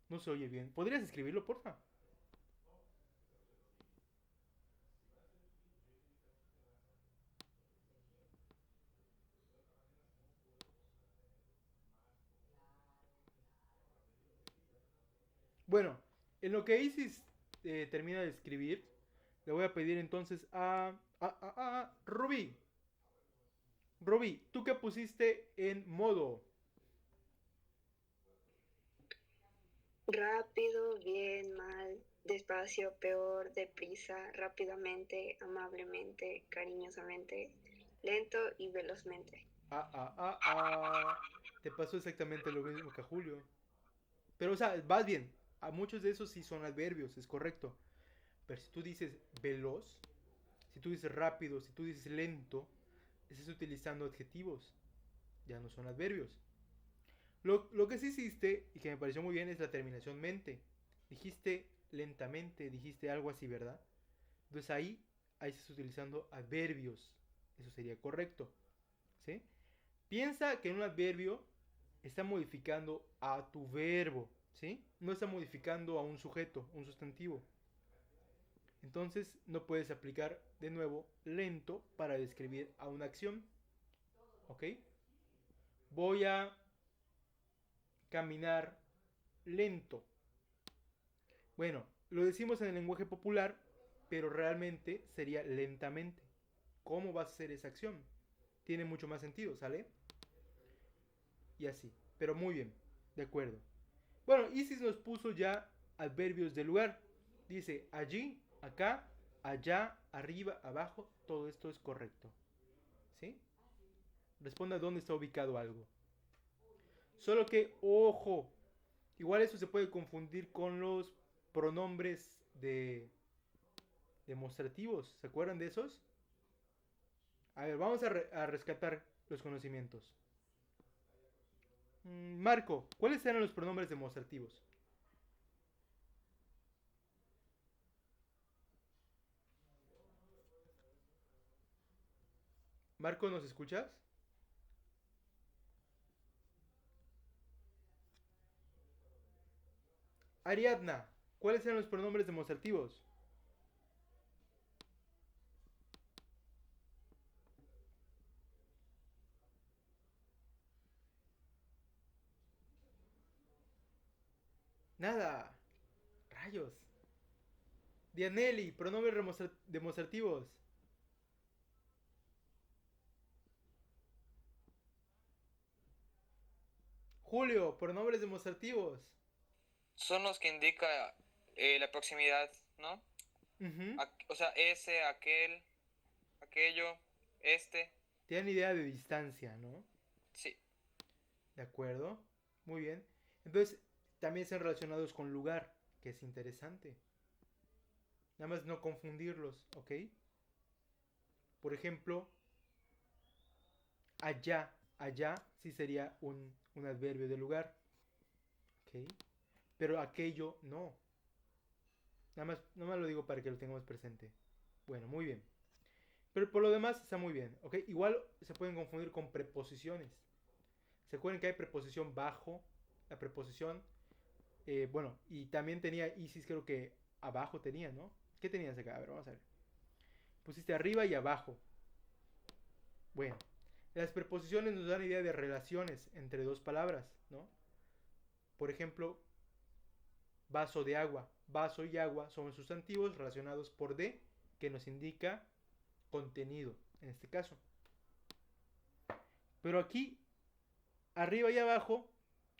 no se oye bien. ¿Podrías escribirlo, porfa? Bueno, en lo que Isis termina de escribir, le voy a pedir entonces a Rubí. Rubí, ¿tú qué pusiste en modo? Rápido, bien, mal, despacio, peor, deprisa, rápidamente, amablemente, cariñosamente, lento y velozmente. Te pasó exactamente lo mismo que a Julio. Pero, o sea, vas bien. A muchos de esos sí son adverbios, es correcto. Pero si tú dices veloz, si tú dices rápido, si tú dices lento, estás utilizando adjetivos. Ya no son adverbios. Lo que sí hiciste, y que me pareció muy bien, es la terminación mente. Dijiste lentamente, dijiste algo así, ¿verdad? Entonces ahí estás utilizando adverbios. Eso sería correcto. ¿Sí? Piensa que en un adverbio está modificando a tu verbo, ¿sí? No está modificando a un sujeto, un sustantivo. Entonces no puedes aplicar de nuevo lento para describir a una acción. ¿Ok? Voy a caminar lento. Bueno, lo decimos en el lenguaje popular, pero realmente sería lentamente. ¿Cómo vas a hacer esa acción? Tiene mucho más sentido, ¿sale? Y así. Pero muy bien, de acuerdo. Bueno, Isis nos puso ya adverbios de lugar. Dice allí, acá, allá, arriba, abajo. Todo esto es correcto. ¿Sí? Responda dónde está ubicado algo. Solo que, ojo, igual eso se puede confundir con los pronombres demostrativos. ¿Se acuerdan de esos? A ver, vamos a rescatar los conocimientos. Marco, ¿cuáles eran los pronombres demostrativos? Marco, ¿nos escuchas? Ariadna, ¿cuáles eran los pronombres demostrativos? Nada. Rayos. Dianelli, pronombres demostrativos. Julio, pronombres demostrativos. Son los que indica la proximidad, ¿no? Ujú. O sea, ese, aquel, aquello, este. Tienen idea de distancia, ¿no? Sí. De acuerdo. Muy bien. Entonces, también están relacionados con lugar, que es interesante. Nada más no confundirlos, ¿ok? Por ejemplo, allá. Allá sí sería un adverbio de lugar. ¿Ok? Pero aquello no. Nada más lo digo para que lo tengamos presente. Bueno, muy bien. Pero por lo demás está muy bien, ¿ok? Igual se pueden confundir con preposiciones. ¿Se acuerdan que hay preposición bajo? La preposición, bueno, y también tenía Isis, creo que abajo tenía, ¿no? ¿Qué tenías acá? A ver, vamos a ver. Pusiste arriba y abajo. Bueno, Las preposiciones nos dan idea de relaciones entre dos palabras, ¿no? Por ejemplo, vaso de agua. Vaso y agua son sustantivos relacionados por de, que nos indica contenido, en este caso. Pero aquí, arriba y abajo,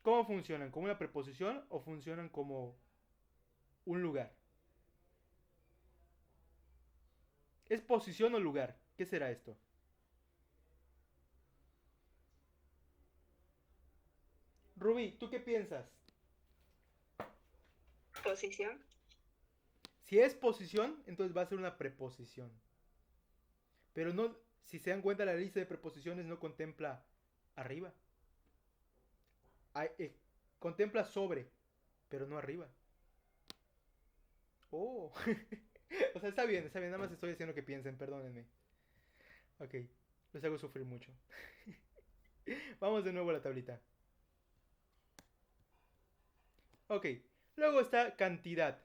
¿cómo funcionan? ¿Como una preposición o funcionan como un lugar? ¿Es posición o lugar? ¿Qué será esto? Rubí, ¿tú qué piensas? Posición. Si es posición, entonces va a ser una preposición. Pero no, si se dan cuenta, la lista de preposiciones no contempla arriba. Contempla sobre, pero no arriba. Oh. O sea, está bien, nada más estoy haciendo que piensen, perdónenme. Ok, los hago sufrir mucho. Vamos de nuevo a la tablita. Ok, luego está cantidad.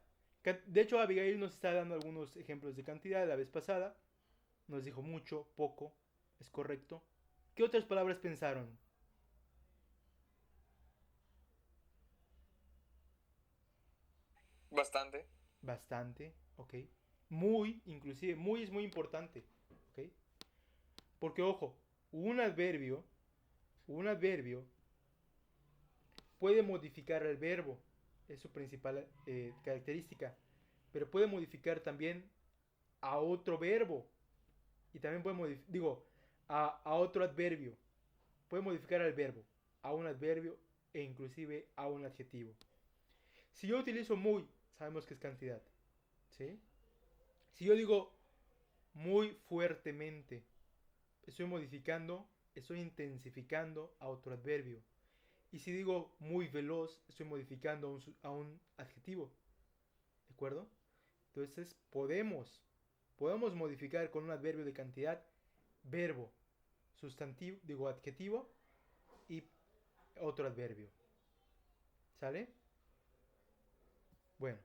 De hecho, Abigail nos está dando algunos ejemplos de cantidad la vez pasada. Nos dijo mucho, poco, es correcto. ¿Qué otras palabras pensaron? Bastante. Bastante, ok. Muy, inclusive, muy es muy importante, ok. Porque, ojo, un adverbio puede modificar el verbo, es su principal característica, pero puede modificar también a otro verbo y también puede modificar, a otro adverbio. Puede modificar al verbo, a un adverbio e inclusive a un adjetivo. Si yo utilizo muy, sabemos que es cantidad, ¿sí? Si yo digo muy fuertemente, estoy modificando, estoy intensificando a otro adverbio. Y si digo muy veloz, estoy modificando a un adjetivo. ¿De acuerdo? Entonces podemos modificar con un adverbio de cantidad verbo, sustantivo, digo adjetivo y otro adverbio. ¿Sale? Bueno.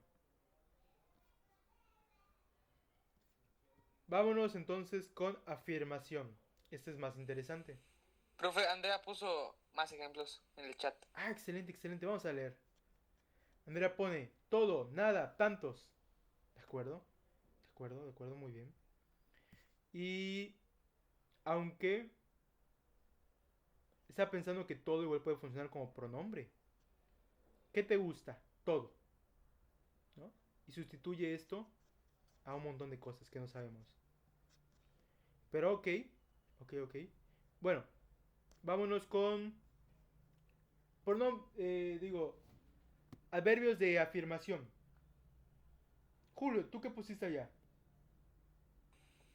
Vámonos entonces con afirmación. Este es más interesante. Profe, Andrea puso más ejemplos en el chat. Ah, excelente, excelente. Vamos a leer. Andrea pone todo, nada, tantos. ¿De acuerdo? De acuerdo, muy bien. Y aunque está pensando que todo igual puede funcionar como pronombre. ¿Qué te gusta? Todo. ¿No? Y sustituye esto a un montón de cosas que no sabemos. Pero ok. Bueno, vámonos con adverbios de afirmación. Julio, ¿tú qué pusiste allá?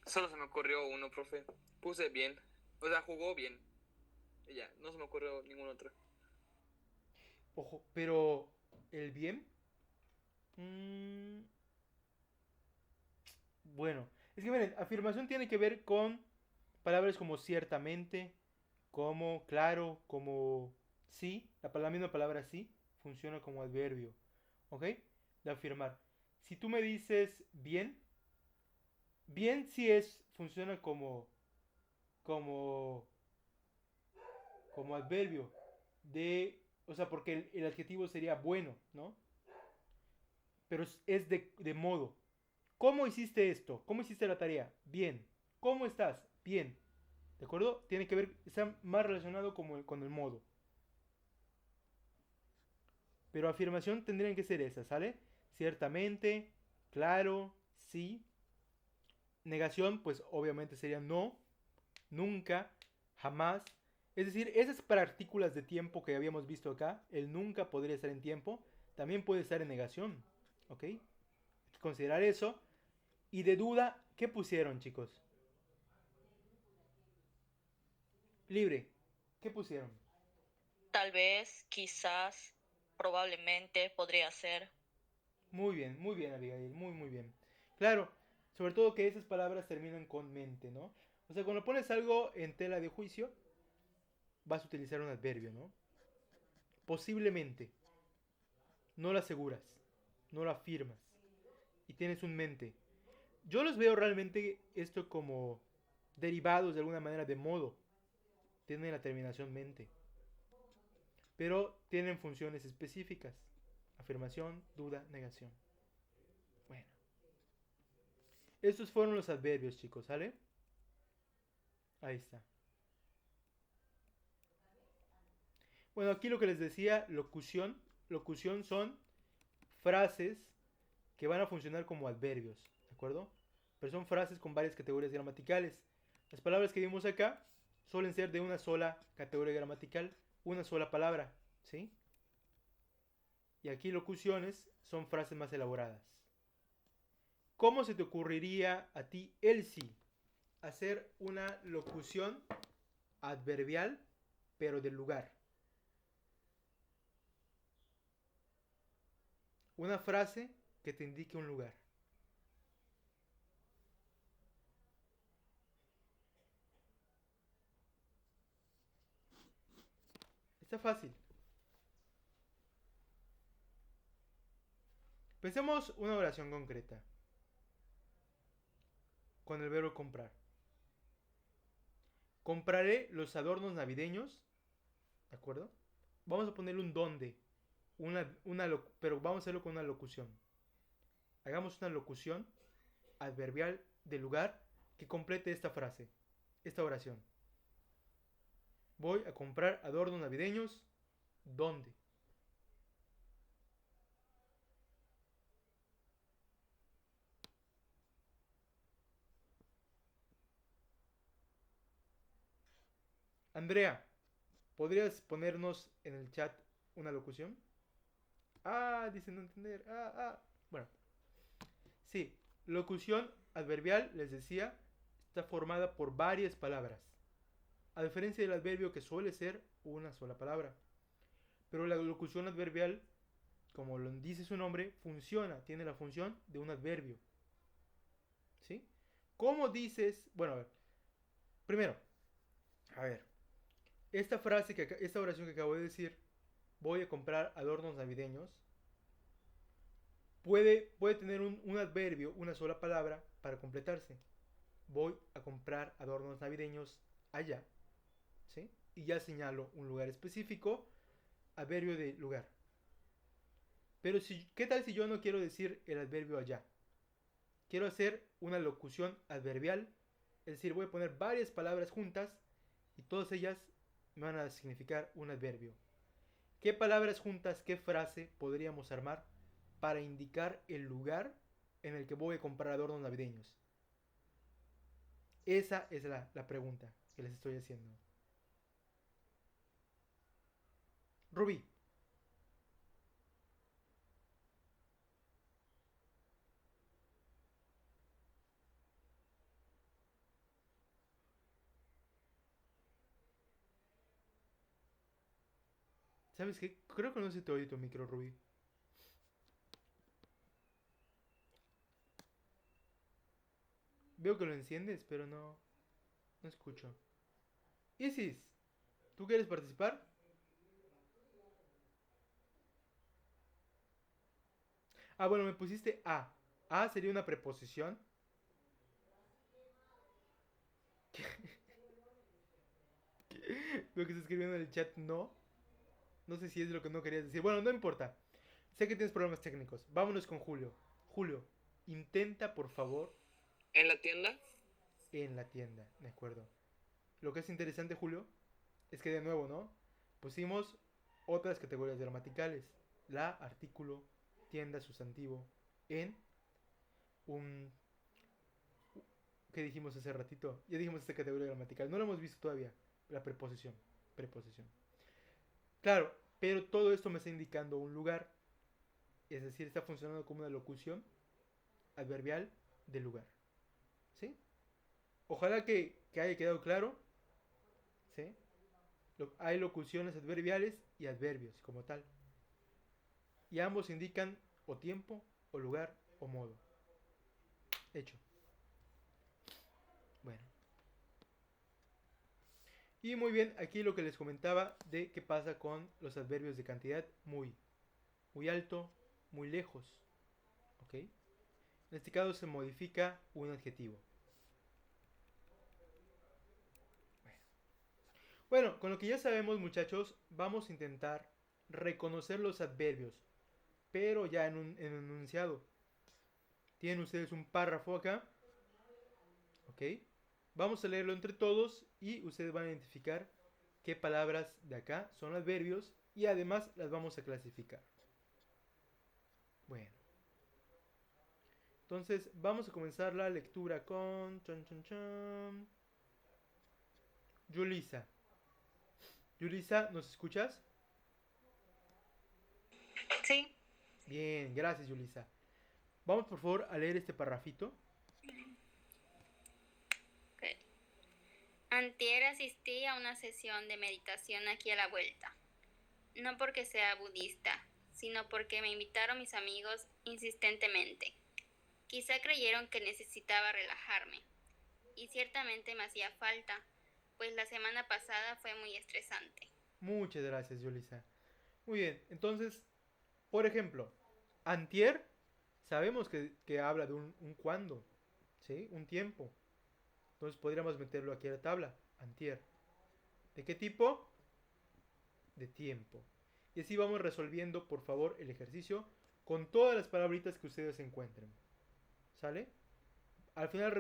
Solo se me ocurrió uno, profe. Puse bien. O sea, jugó bien. Y ya, no se me ocurrió ningún otro. Ojo, pero el bien. Mmm, bueno, es que miren, afirmación tiene que ver con palabras como ciertamente, como claro, como sí. La misma palabra sí funciona como adverbio. ¿Ok? De afirmar. Si tú me dices bien, bien sí funciona como, como adverbio o sea, porque el adjetivo sería bueno, ¿no? Pero es de modo. ¿Cómo hiciste esto? ¿Cómo hiciste la tarea? Bien. ¿Cómo estás? Bien. ¿De acuerdo? Tiene que ver, está más relacionado con el modo. Pero afirmación tendrían que ser esas, ¿sale? Ciertamente, claro, sí. Negación, pues obviamente sería no, nunca, jamás. Es decir, esas partículas de tiempo que habíamos visto acá, el nunca podría estar en tiempo, también puede estar en negación. ¿Ok? Hay que considerar eso. Y de duda, ¿qué pusieron, chicos? Libre. ¿Qué pusieron? Tal vez, quizás, probablemente, podría ser. Muy bien, Abigail. Muy bien. Claro, sobre todo que esas palabras terminan con mente, ¿no? O sea, cuando pones algo en tela de juicio, vas a utilizar un adverbio, ¿no? Posiblemente. No lo aseguras. No lo afirmas. Y tienes un mente. Yo los veo realmente esto como derivados de alguna manera de modo. tienen la terminación mente, pero tienen funciones específicas. Afirmación, duda, negación. Bueno, estos fueron los adverbios, chicos, ¿sale? Ahí está. Bueno, aquí lo que les decía, locución. Locución son frases que van a funcionar como adverbios, ¿de acuerdo? Pero son frases con varias categorías gramaticales. Las palabras que vimos acá suelen ser de una sola categoría gramatical, una sola palabra, ¿sí? Y aquí locuciones son frases más elaboradas. ¿Cómo se te ocurriría a ti, Elsie, hacer una locución adverbial, pero del lugar? Una frase que te indique un lugar. Está fácil. Pensemos una oración concreta. Con el verbo comprar. Compraré los adornos navideños. ¿De acuerdo? Vamos a ponerle un dónde. Pero vamos a hacerlo con una locución. Hagamos una locución adverbial de lugar que complete esta frase, esta oración. Voy a comprar adornos navideños. ¿Dónde? Andrea, ¿podrías ponernos en el chat una locución? Ah, dice no entender. Bueno, sí, locución adverbial, les decía, está formada por varias palabras. A diferencia del adverbio que suele ser una sola palabra. Pero la locución adverbial, como lo dice su nombre, tiene la función de un adverbio. ¿Sí? ¿Cómo dices? Bueno, a ver. Primero, a ver. Esta oración que acabo de decir, voy a comprar adornos navideños, puede tener un adverbio, una sola palabra, para completarse. Voy a comprar adornos navideños allá. ¿Sí? Y ya señalo un lugar específico, adverbio de lugar. Pero ¿qué tal si yo no quiero decir el adverbio allá? Quiero hacer una locución adverbial, es decir, voy a poner varias palabras juntas y todas ellas me van a significar un adverbio. ¿Qué palabras juntas, qué frase podríamos armar para indicar el lugar en el que voy a comprar adornos navideños? Esa es la pregunta que les estoy haciendo. Rubí. ¿Sabes qué? Creo que no se te oye tu micro, Rubí. Veo que lo enciendes, pero no escucho. Isis, ¿tú quieres participar? Ah, bueno, me pusiste A. A sería una preposición. Veo que está escribiendo en el chat no. No sé si es lo que no querías decir. Bueno, no importa. Sé que tienes problemas técnicos. Vámonos con Julio. Julio, intenta por favor. ¿En la tienda? En la tienda, de acuerdo. Lo que es interesante, Julio, es que de nuevo, ¿no? Pusimos otras categorías gramaticales. La, artículo, tienda, sustantivo. En un... ¿Qué dijimos hace ratito? Ya dijimos esta categoría gramatical. No lo hemos visto todavía. La preposición. Preposición. Claro, pero todo esto me está indicando un lugar. Es decir, está funcionando como una locución adverbial de lugar. ¿Sí? Ojalá que haya quedado claro. ¿Sí? Hay locuciones adverbiales y adverbios como tal. Y ambos indican o tiempo, o lugar, o modo. Hecho. Bueno. Y muy bien, aquí lo que les comentaba de qué pasa con los adverbios de cantidad muy alto, muy lejos. ¿Ok? En este caso se modifica un adjetivo. Bueno. Bueno, con lo que ya sabemos, muchachos, vamos a intentar reconocer los adverbios, pero ya en un enunciado. Tienen ustedes un párrafo acá, ¿ok? Vamos a leerlo entre todos y ustedes van a identificar qué palabras de acá son adverbios y además las vamos a clasificar. Bueno, entonces vamos a comenzar la lectura con... Chan, chan, chan. Yulisa. Yulisa, ¿nos escuchas? Sí. Bien, gracias Yulisa. Vamos por favor a leer este parrafito. Ok. Antier asistí a una sesión de meditación aquí a la vuelta. No porque sea budista, sino porque me invitaron mis amigos insistentemente. Quizá creyeron que necesitaba relajarme. Y ciertamente me hacía falta, pues la semana pasada fue muy estresante. Muchas gracias Yulisa. Muy bien, entonces, por ejemplo, antier, sabemos que habla de un cuándo, ¿sí? Un tiempo. Entonces podríamos meterlo aquí a la tabla, antier. ¿De qué tipo? De tiempo. Y así vamos resolviendo, por favor, el ejercicio con todas las palabritas que ustedes encuentren. ¿Sale? Al final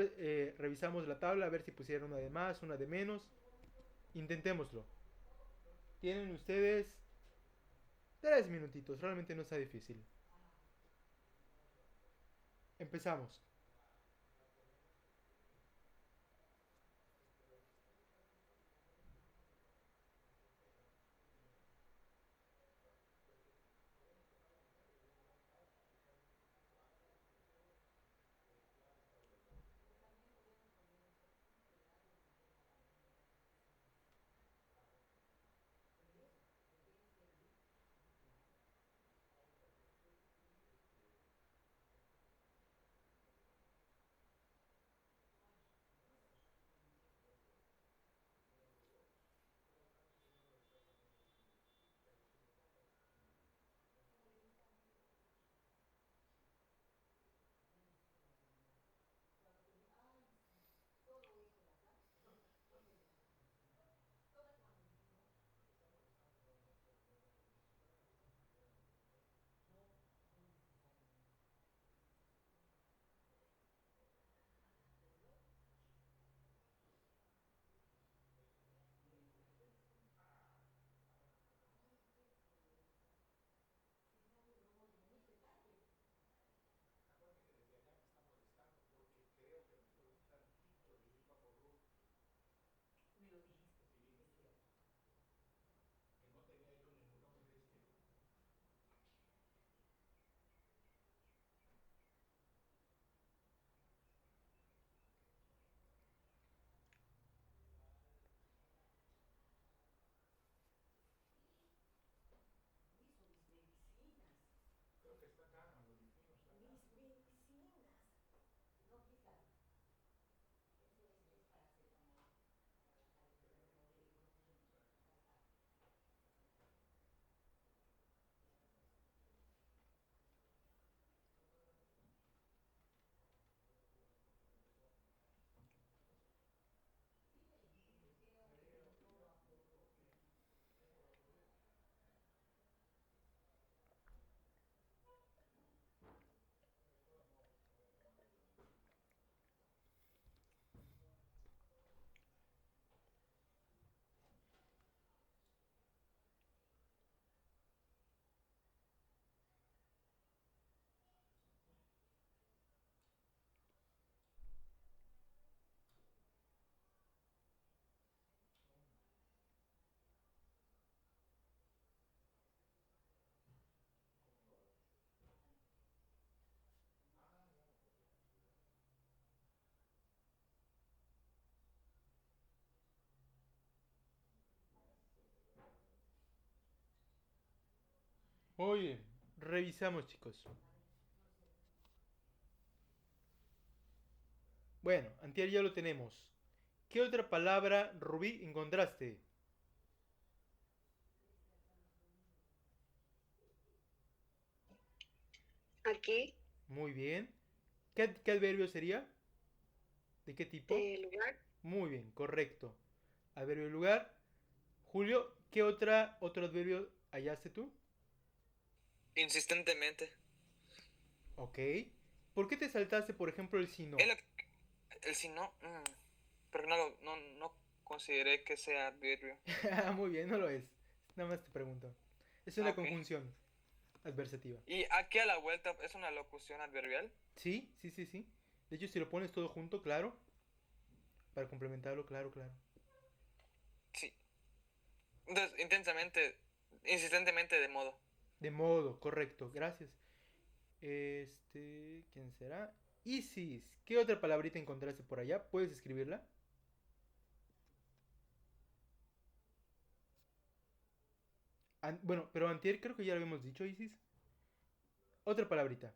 revisamos la tabla a ver si pusieron una de más, una de menos. Intentémoslo. Tienen ustedes 3 minutitos, realmente no está difícil. Empezamos. Muy bien, revisamos chicos. Bueno, antier ya lo tenemos. ¿Qué otra palabra, Rubí, encontraste? Aquí, Muy bien. ¿Qué adverbio sería? ¿De qué tipo? lugar, Muy bien, correcto. Adverbio de lugar. Julio, ¿qué otro adverbio hallaste tú? Insistentemente. Ok. ¿Por qué te saltaste, por ejemplo, el si no? El si no. Pero no consideré que sea adverbio. Muy bien, no lo es. Nada más te pregunto. Es una Ok. conjunción adversativa. Y aquí a la vuelta es una locución adverbial. Sí, sí, sí, sí. De hecho, si lo pones todo junto, claro. Para complementarlo, claro, claro. Sí. Entonces, insistentemente de modo. De modo, correcto. Gracias. ¿Quién será? Isis. ¿Qué otra palabrita encontraste por allá? ¿Puedes escribirla? Bueno, pero antier creo que ya lo habíamos dicho, Isis. Otra palabrita.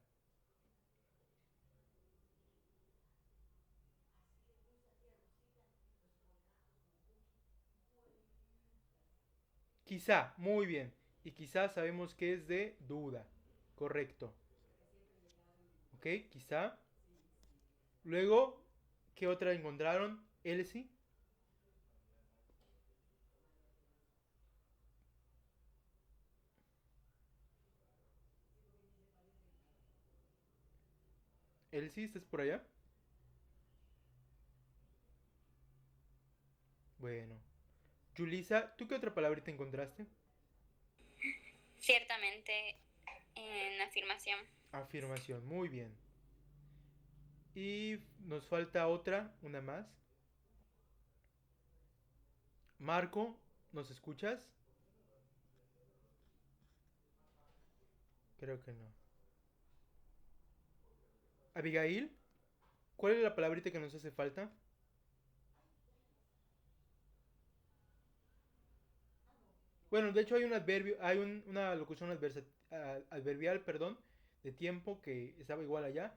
Quizá, muy bien. Y quizá sabemos que es de duda. Correcto. Ok, quizá. Luego, ¿qué otra encontraron? Elsie. Elsie, ¿estás por allá? Bueno. Julisa, ¿tú qué otra palabrita encontraste? Ciertamente en afirmación. Afirmación, muy bien. Y nos falta otra, una más. Marco, ¿nos escuchas? Creo que no. Abigail, ¿cuál es la palabrita que nos hace falta? Bueno, de hecho hay un adverbio, hay una locución adverbial, perdón, de tiempo que estaba igual allá,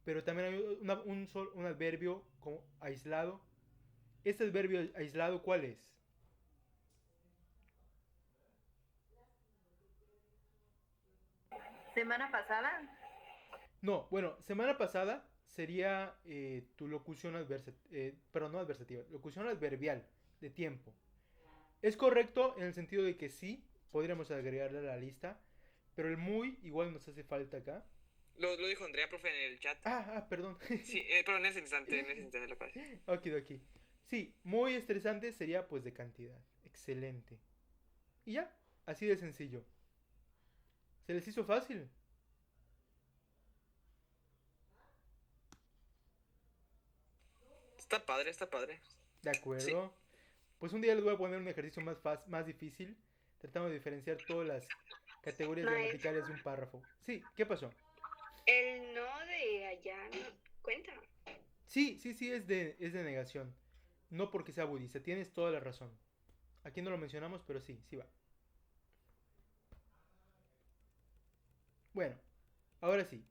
pero también hay un adverbio como aislado. ¿Este adverbio aislado cuál es? Semana pasada, No, bueno, semana pasada sería tu locución perdón, no adversativa, locución adverbial de tiempo. Es correcto en el sentido de que sí, podríamos agregarle a la lista, pero el muy igual nos hace falta acá. Lo dijo Andrea, profe, en el chat. Perdón. Sí, pero en ese instante lo puedo decir. Okidoki. Sí, muy estresante sería pues de cantidad. Excelente. Y ya, así de sencillo. ¿Se les hizo fácil? Está padre, está padre. De Sí. acuerdo. Pues un día les voy a poner un ejercicio más difícil, tratando de diferenciar todas las categorías Maestro, gramaticales de un párrafo. Sí, ¿qué pasó? el no de allá no cuenta. Sí, sí, sí, es de negación. No porque sea budista, tienes toda la razón. Aquí no lo mencionamos, pero sí, sí va. Bueno, ahora sí.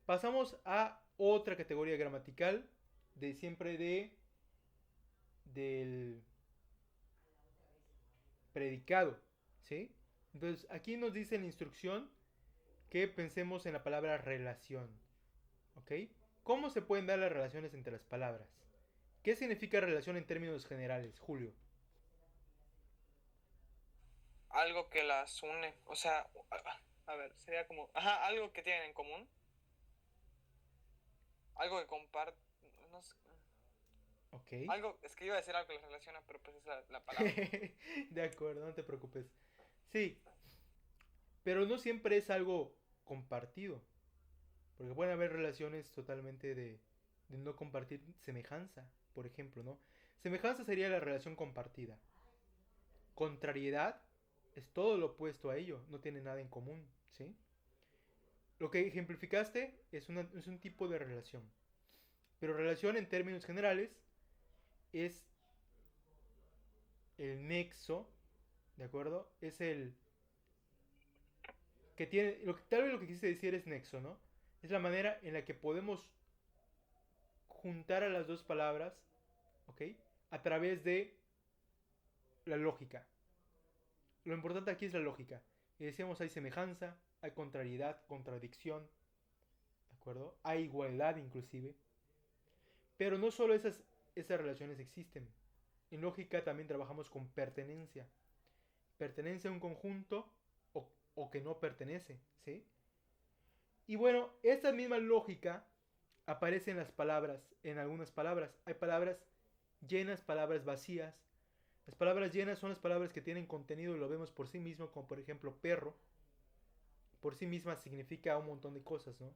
Pasamos a otra categoría gramatical de siempre del predicado, ¿sí? Entonces, aquí nos dice la instrucción que pensemos en la palabra relación, ¿ok? ¿Cómo se pueden dar las relaciones entre las palabras? ¿Qué significa relación en términos generales, Julio? Algo que las une. O sea, a ver, sería como. Ajá, algo que tienen en común. Algo que comparten. No sé. ¿Ok? Algo, es que iba a decir algo que las relaciona, pero pues es la palabra. De acuerdo, no te preocupes. Sí, pero no siempre es algo compartido. Porque pueden haber relaciones totalmente de no compartir semejanza, por ejemplo, ¿no? Semejanza sería la relación compartida. Contrariedad es todo lo opuesto a ello, no tiene nada en común, ¿sí? Lo que ejemplificaste es un tipo de relación. Pero relación en términos generales es el nexo, ¿de acuerdo? Es el que tiene, tal vez lo que quise decir es nexo, ¿no? Es la manera en la que podemos juntar a las dos palabras, ¿ok? A través de la lógica. Lo importante aquí es la lógica. Y decíamos, hay semejanza, hay contrariedad, contradicción, ¿de acuerdo? Hay igualdad inclusive. Pero no solo esas relaciones existen. En lógica también trabajamos con pertenencia. Pertenencia a un conjunto o que no pertenece, ¿sí? Y bueno, esta misma lógica aparece en las palabras, en algunas palabras. Hay palabras llenas, palabras vacías. Las palabras llenas son las palabras que tienen contenido y lo vemos por sí mismo, como por ejemplo perro. Por sí misma significa un montón de cosas, ¿no?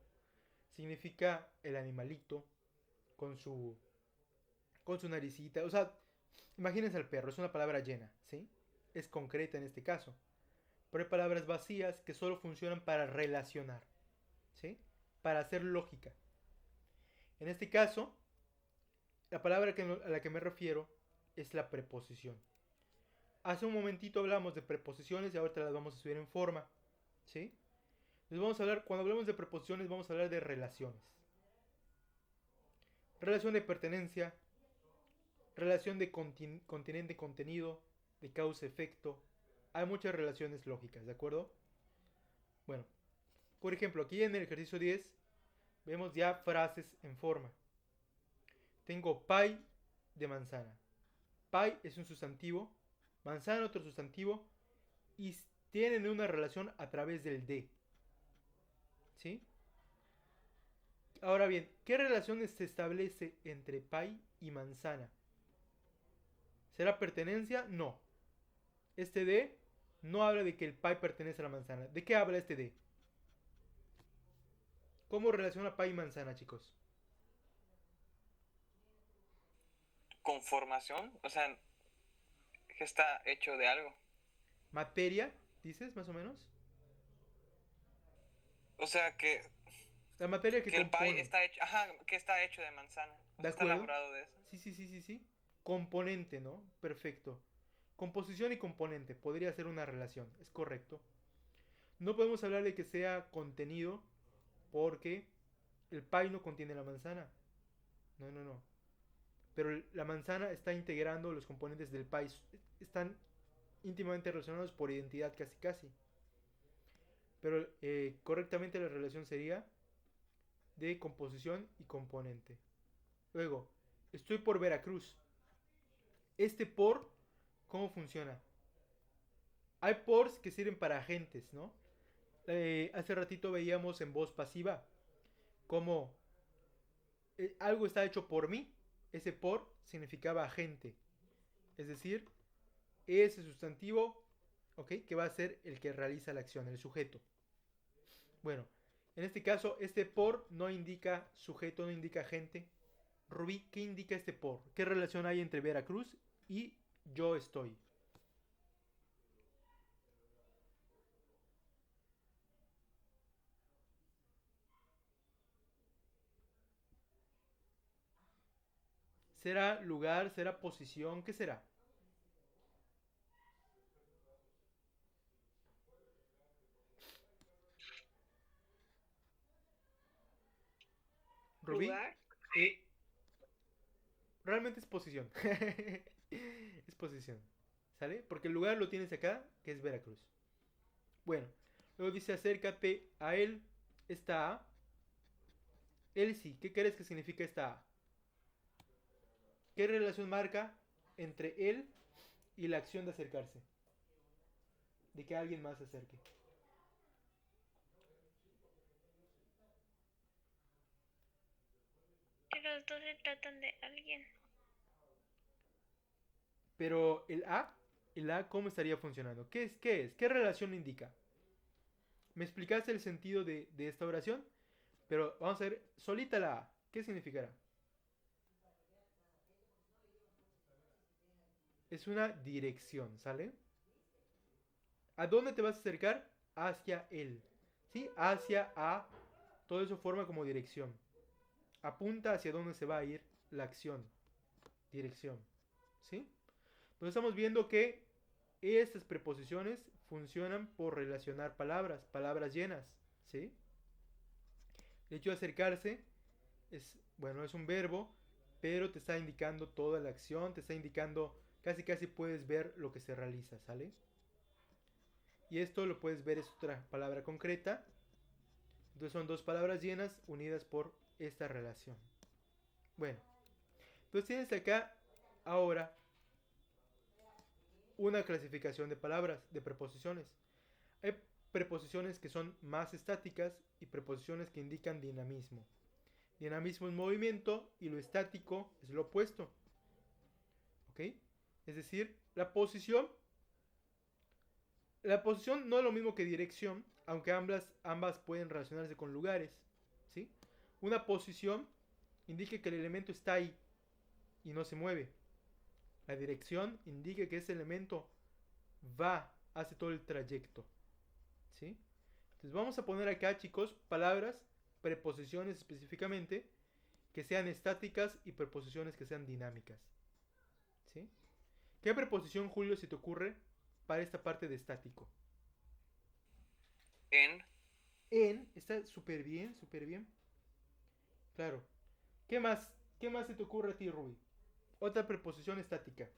Significa el animalito con su naricita. O sea, imagínense al perro, es una palabra llena, ¿sí? Es concreta en este caso. Pero hay palabras vacías que solo funcionan para relacionar, ¿sí? Para hacer lógica. En este caso, la palabra a la que me refiero es la preposición. Hace un momentito hablamos de preposiciones y ahorita las vamos a subir en forma, ¿sí? Les vamos a hablar, cuando hablamos de preposiciones vamos a hablar de relaciones. Relación de pertenencia, relación de continente-contenido, de causa-efecto. Hay muchas relaciones lógicas, ¿de acuerdo? Bueno, por ejemplo, aquí en el ejercicio 10 vemos ya frases en forma. Tengo pie de manzana. Pie es un sustantivo, manzana otro sustantivo y tienen una relación a través del de. ¿Sí? Ahora bien, ¿qué relación se establece entre pie y manzana? ¿Será pertenencia? No. Este de no habla de que el pie pertenece a la manzana. ¿De qué habla este de? ¿Cómo relaciona pie y manzana, chicos? Conformación, o sea, que está hecho de algo. ¿Materia? ¿Dices, más o menos? O sea, La materia que que el compone. pie está hecho, ajá, que está hecho de manzana. O ¿De sea, está acuerdo? elaborado de eso. Sí. Componente, ¿no? Perfecto. Composición y componente. Podría ser una relación. Es correcto. No podemos hablar de que sea contenido porque el pie no contiene la manzana. No. Pero la manzana está integrando los componentes del pie. Están íntimamente relacionados por identidad casi. Pero correctamente la relación sería de composición y componente. Luego, estoy por Veracruz. Este por, ¿cómo funciona? Hay pors que sirven para agentes, ¿no? Hace ratito veíamos en voz pasiva como algo está hecho por mí. Ese por significaba agente. Es decir, ese sustantivo, ¿ok? Que va a ser el que realiza la acción, el sujeto. Bueno, en este caso, este por no indica sujeto, no indica agente. Rubí, ¿qué indica este por? ¿Qué relación hay entre Veracruz y yo estoy? ¿Será lugar? ¿Será posición? ¿Qué será? Rubí. Lugar. Realmente es posición. Es posición. ¿Sale? Porque el lugar lo tienes acá, que es Veracruz. Bueno, luego dice acércate a él. Esta A. Él sí. ¿Qué crees que significa esta A? ¿Qué relación marca entre él y la acción de acercarse? De que alguien más se acerque. Que los dos se tratan de alguien. Pero el A, ¿cómo estaría funcionando? ¿Qué es? ¿Qué relación indica? ¿Me explicaste el sentido de esta oración? Pero vamos a ver, solita la A, ¿qué significará? Es una dirección, ¿sale? ¿A dónde te vas a acercar? Hacia él. ¿Sí? Hacia A. Todo eso forma como dirección. Apunta hacia dónde se va a ir la acción. Dirección. ¿Sí? Entonces estamos viendo que estas preposiciones funcionan por relacionar palabras, palabras llenas. ¿Sí? El hecho de acercarse es, bueno, es un verbo, pero te está indicando toda la acción, te está indicando, casi puedes ver lo que se realiza, ¿sale? Y esto lo puedes ver, es otra palabra concreta. Entonces son dos palabras llenas unidas por esta relación. Bueno, entonces tienes acá ahora una clasificación de palabras, de preposiciones. Hay preposiciones que son más estáticas y preposiciones que indican dinamismo. Dinamismo es movimiento y lo estático es lo opuesto. ¿Ok? Es decir, la posición no es lo mismo que dirección, aunque ambas pueden relacionarse con lugares. ¿Sí? Una posición indica que el elemento está ahí y no se mueve. La dirección indica que ese elemento hace todo el trayecto. ¿Sí? Entonces vamos a poner acá, chicos, palabras, preposiciones específicamente, que sean estáticas y preposiciones que sean dinámicas. ¿Sí? ¿Qué preposición, Julio, se te ocurre para esta parte de estático? En. En, está súper bien, súper bien. Claro. ¿Qué más? ¿Qué más se te ocurre a ti, Ruby? Otra preposición estática.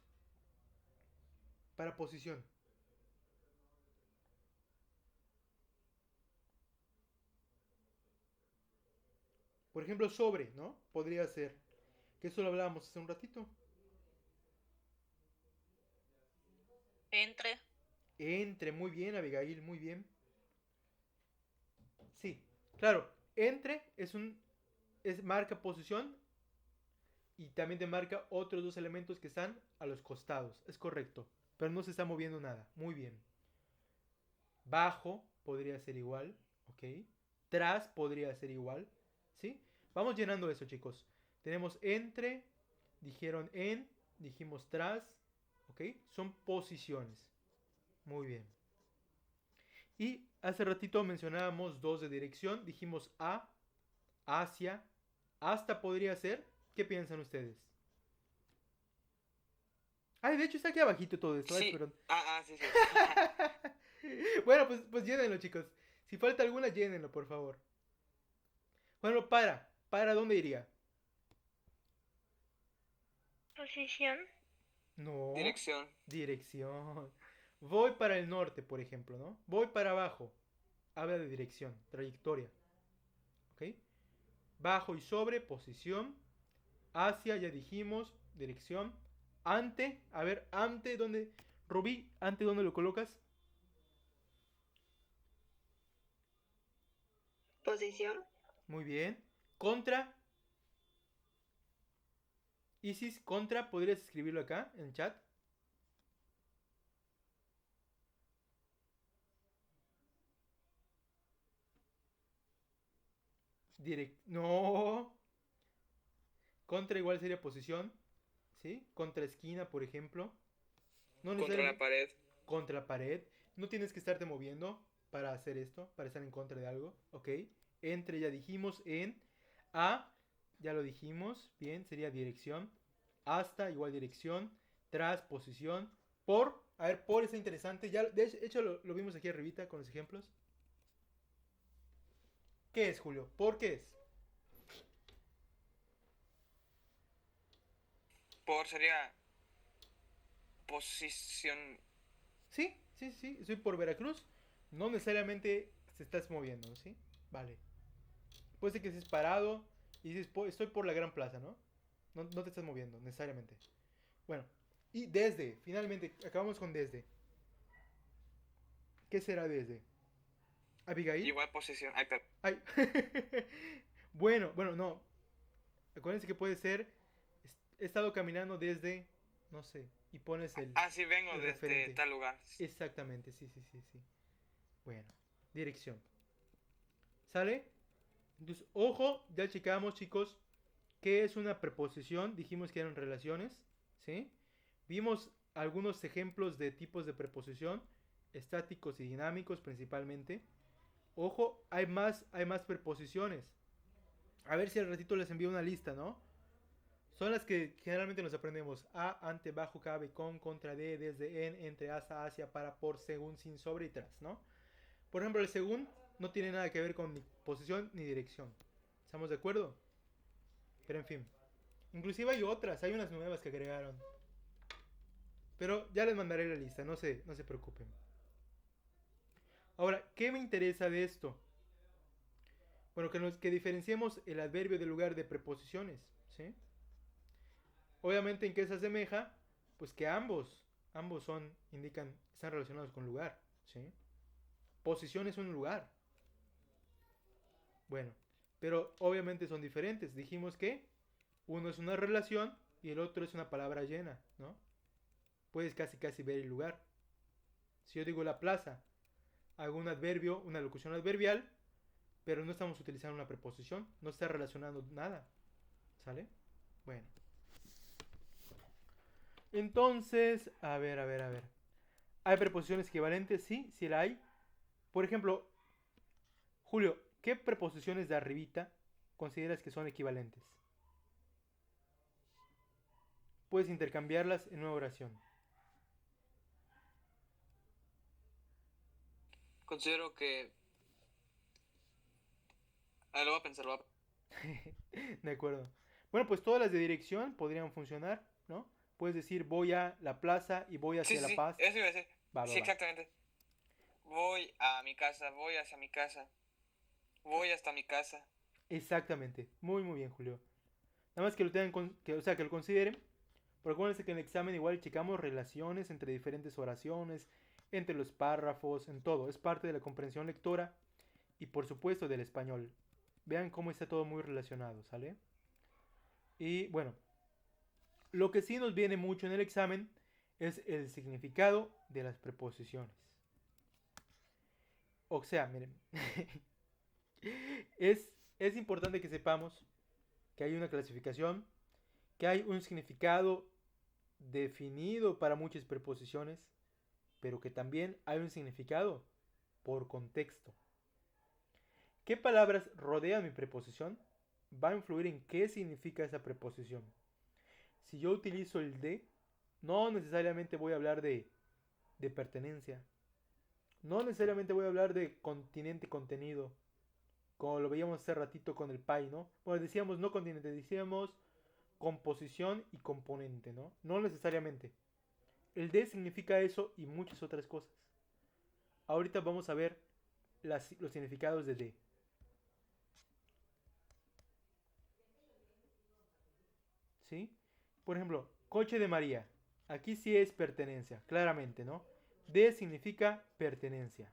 Para posición. Por ejemplo, sobre, ¿no? Podría ser. Que eso lo hablábamos hace un ratito. Entre. Entre, muy bien, Abigail, muy bien. Sí, claro. Entre marca posición y también te marca otros dos elementos que están a los costados. Es correcto. Pero no se está moviendo nada. Muy bien. Bajo podría ser igual. ¿Ok? Tras podría ser igual. ¿Sí? Vamos llenando eso, chicos. Tenemos entre, dijeron en, dijimos tras. ¿Ok? Son posiciones. Muy bien. Y hace ratito mencionábamos dos de dirección. Dijimos a, hacia, hasta podría ser. ¿Qué piensan ustedes? Ay, de hecho está aquí abajito todo esto. Sí. Perdón. Sí, sí. Bueno, pues llénenlo, chicos. Si falta alguna, llénenlo, por favor. Bueno, ¿para dónde iría? Posición. No. Dirección. Dirección. Voy para el norte, por ejemplo, ¿no? Voy para abajo. Habla de dirección, trayectoria. ¿Ok? Bajo y sobre, posición. Hacia, ya dijimos, dirección. Ante, a ver, ante, ¿dónde? Rubí, ¿ante dónde lo colocas? Posición. Muy bien. Contra. Isis, contra, ¿podrías escribirlo acá en el chat? No. Contra igual sería posición. ¿Sí? Contra esquina, por ejemplo. No Contra la necesariamente pared. contra la pared. No tienes que estarte moviendo para hacer esto, para estar en contra de algo. ¿Ok? Entre ya dijimos, en. A, ya lo dijimos. Bien, sería dirección. Hasta, igual dirección. Tras, posición. Por, a ver, por está interesante. Ya, de hecho lo vimos aquí arribita con los ejemplos. ¿Qué es, Julio? ¿Por qué es? Por sería posición. Sí, sí, sí, estoy por Veracruz. No necesariamente te estás moviendo, ¿sí? Vale. Puede ser que estés parado y dices, estoy por la Gran Plaza, ¿no? No te estás moviendo, necesariamente. Bueno, y desde, finalmente, acabamos con desde. ¿Qué será desde? ¿Abigail? Igual posición. Ay, perdón. Ay. Bueno, no. Acuérdense que puede ser, he estado caminando desde, no sé, y pones Sí, vengo el desde referente. tal lugar. Exactamente, sí, sí, sí, sí. Bueno, dirección. ¿Sale? Entonces, ojo, ya checamos, chicos, qué es una preposición. Dijimos que eran relaciones, ¿sí? Vimos algunos ejemplos de tipos de preposición, estáticos y dinámicos principalmente. Ojo, hay más preposiciones. A ver si al ratito les envío una lista, ¿no? Son las que generalmente nos aprendemos. A, ante, bajo, cabe, con, contra, de, desde, en, entre, hasta, hacia, para, por, según, sin, sobre y tras, ¿no? Por ejemplo, el según no tiene nada que ver con ni posición ni dirección. ¿Estamos de acuerdo? Pero en fin. Inclusive hay otras, hay unas nuevas que agregaron. Pero ya les mandaré la lista, no se preocupen. Ahora, ¿qué me interesa de esto? Bueno, que diferenciemos el adverbio del lugar de preposiciones, ¿sí? Obviamente, ¿en qué se asemeja? Pues que ambos Ambos están relacionados con lugar, ¿sí? Posición es un lugar. Bueno, pero obviamente son diferentes. Dijimos que uno es una relación y el otro es una palabra llena, ¿no? Puedes casi ver el lugar. Si yo digo la plaza, hago un adverbio, una locución adverbial, pero no estamos utilizando una preposición, no está relacionando nada, ¿sale? Bueno. Entonces, a ver. ¿Hay preposiciones equivalentes? Sí, sí la hay. Por ejemplo, Julio, ¿qué preposiciones de arribita consideras que son equivalentes? Puedes intercambiarlas en una oración. Considero que... lo voy a pensar, De acuerdo. Bueno, pues todas las de dirección podrían funcionar, ¿no? Puedes decir voy a la plaza y voy hacia La Sí, Paz. eso iba a decir. Va, Sí, va. exactamente. Voy a mi casa, voy hacia mi casa, voy hasta mi casa. Exactamente. Muy bien, Julio. Nada más que lo o sea, que lo consideren. Porque acuérdense que en el examen igual checamos relaciones entre diferentes oraciones, entre los párrafos, en todo. Es parte de la comprensión lectora y por supuesto del español. Vean cómo está todo muy relacionado, ¿sale? Y bueno, lo que sí nos viene mucho en el examen es el significado de las preposiciones. O sea, miren, es importante que sepamos que hay una clasificación, que hay un significado definido para muchas preposiciones, pero que también hay un significado por contexto. ¿Qué palabras rodean mi preposición? Va a influir en qué significa esa preposición. Si yo utilizo el de, no necesariamente voy a hablar de pertenencia. No necesariamente voy a hablar de continente contenido. Como lo veíamos hace ratito con el pie, ¿no? Bueno, decíamos no continente, decíamos composición y componente, ¿no? No necesariamente. El de significa eso y muchas otras cosas. Ahorita vamos a ver los significados de de. ¿Sí? Por ejemplo, coche de María. Aquí sí es pertenencia, claramente, ¿no? De significa pertenencia.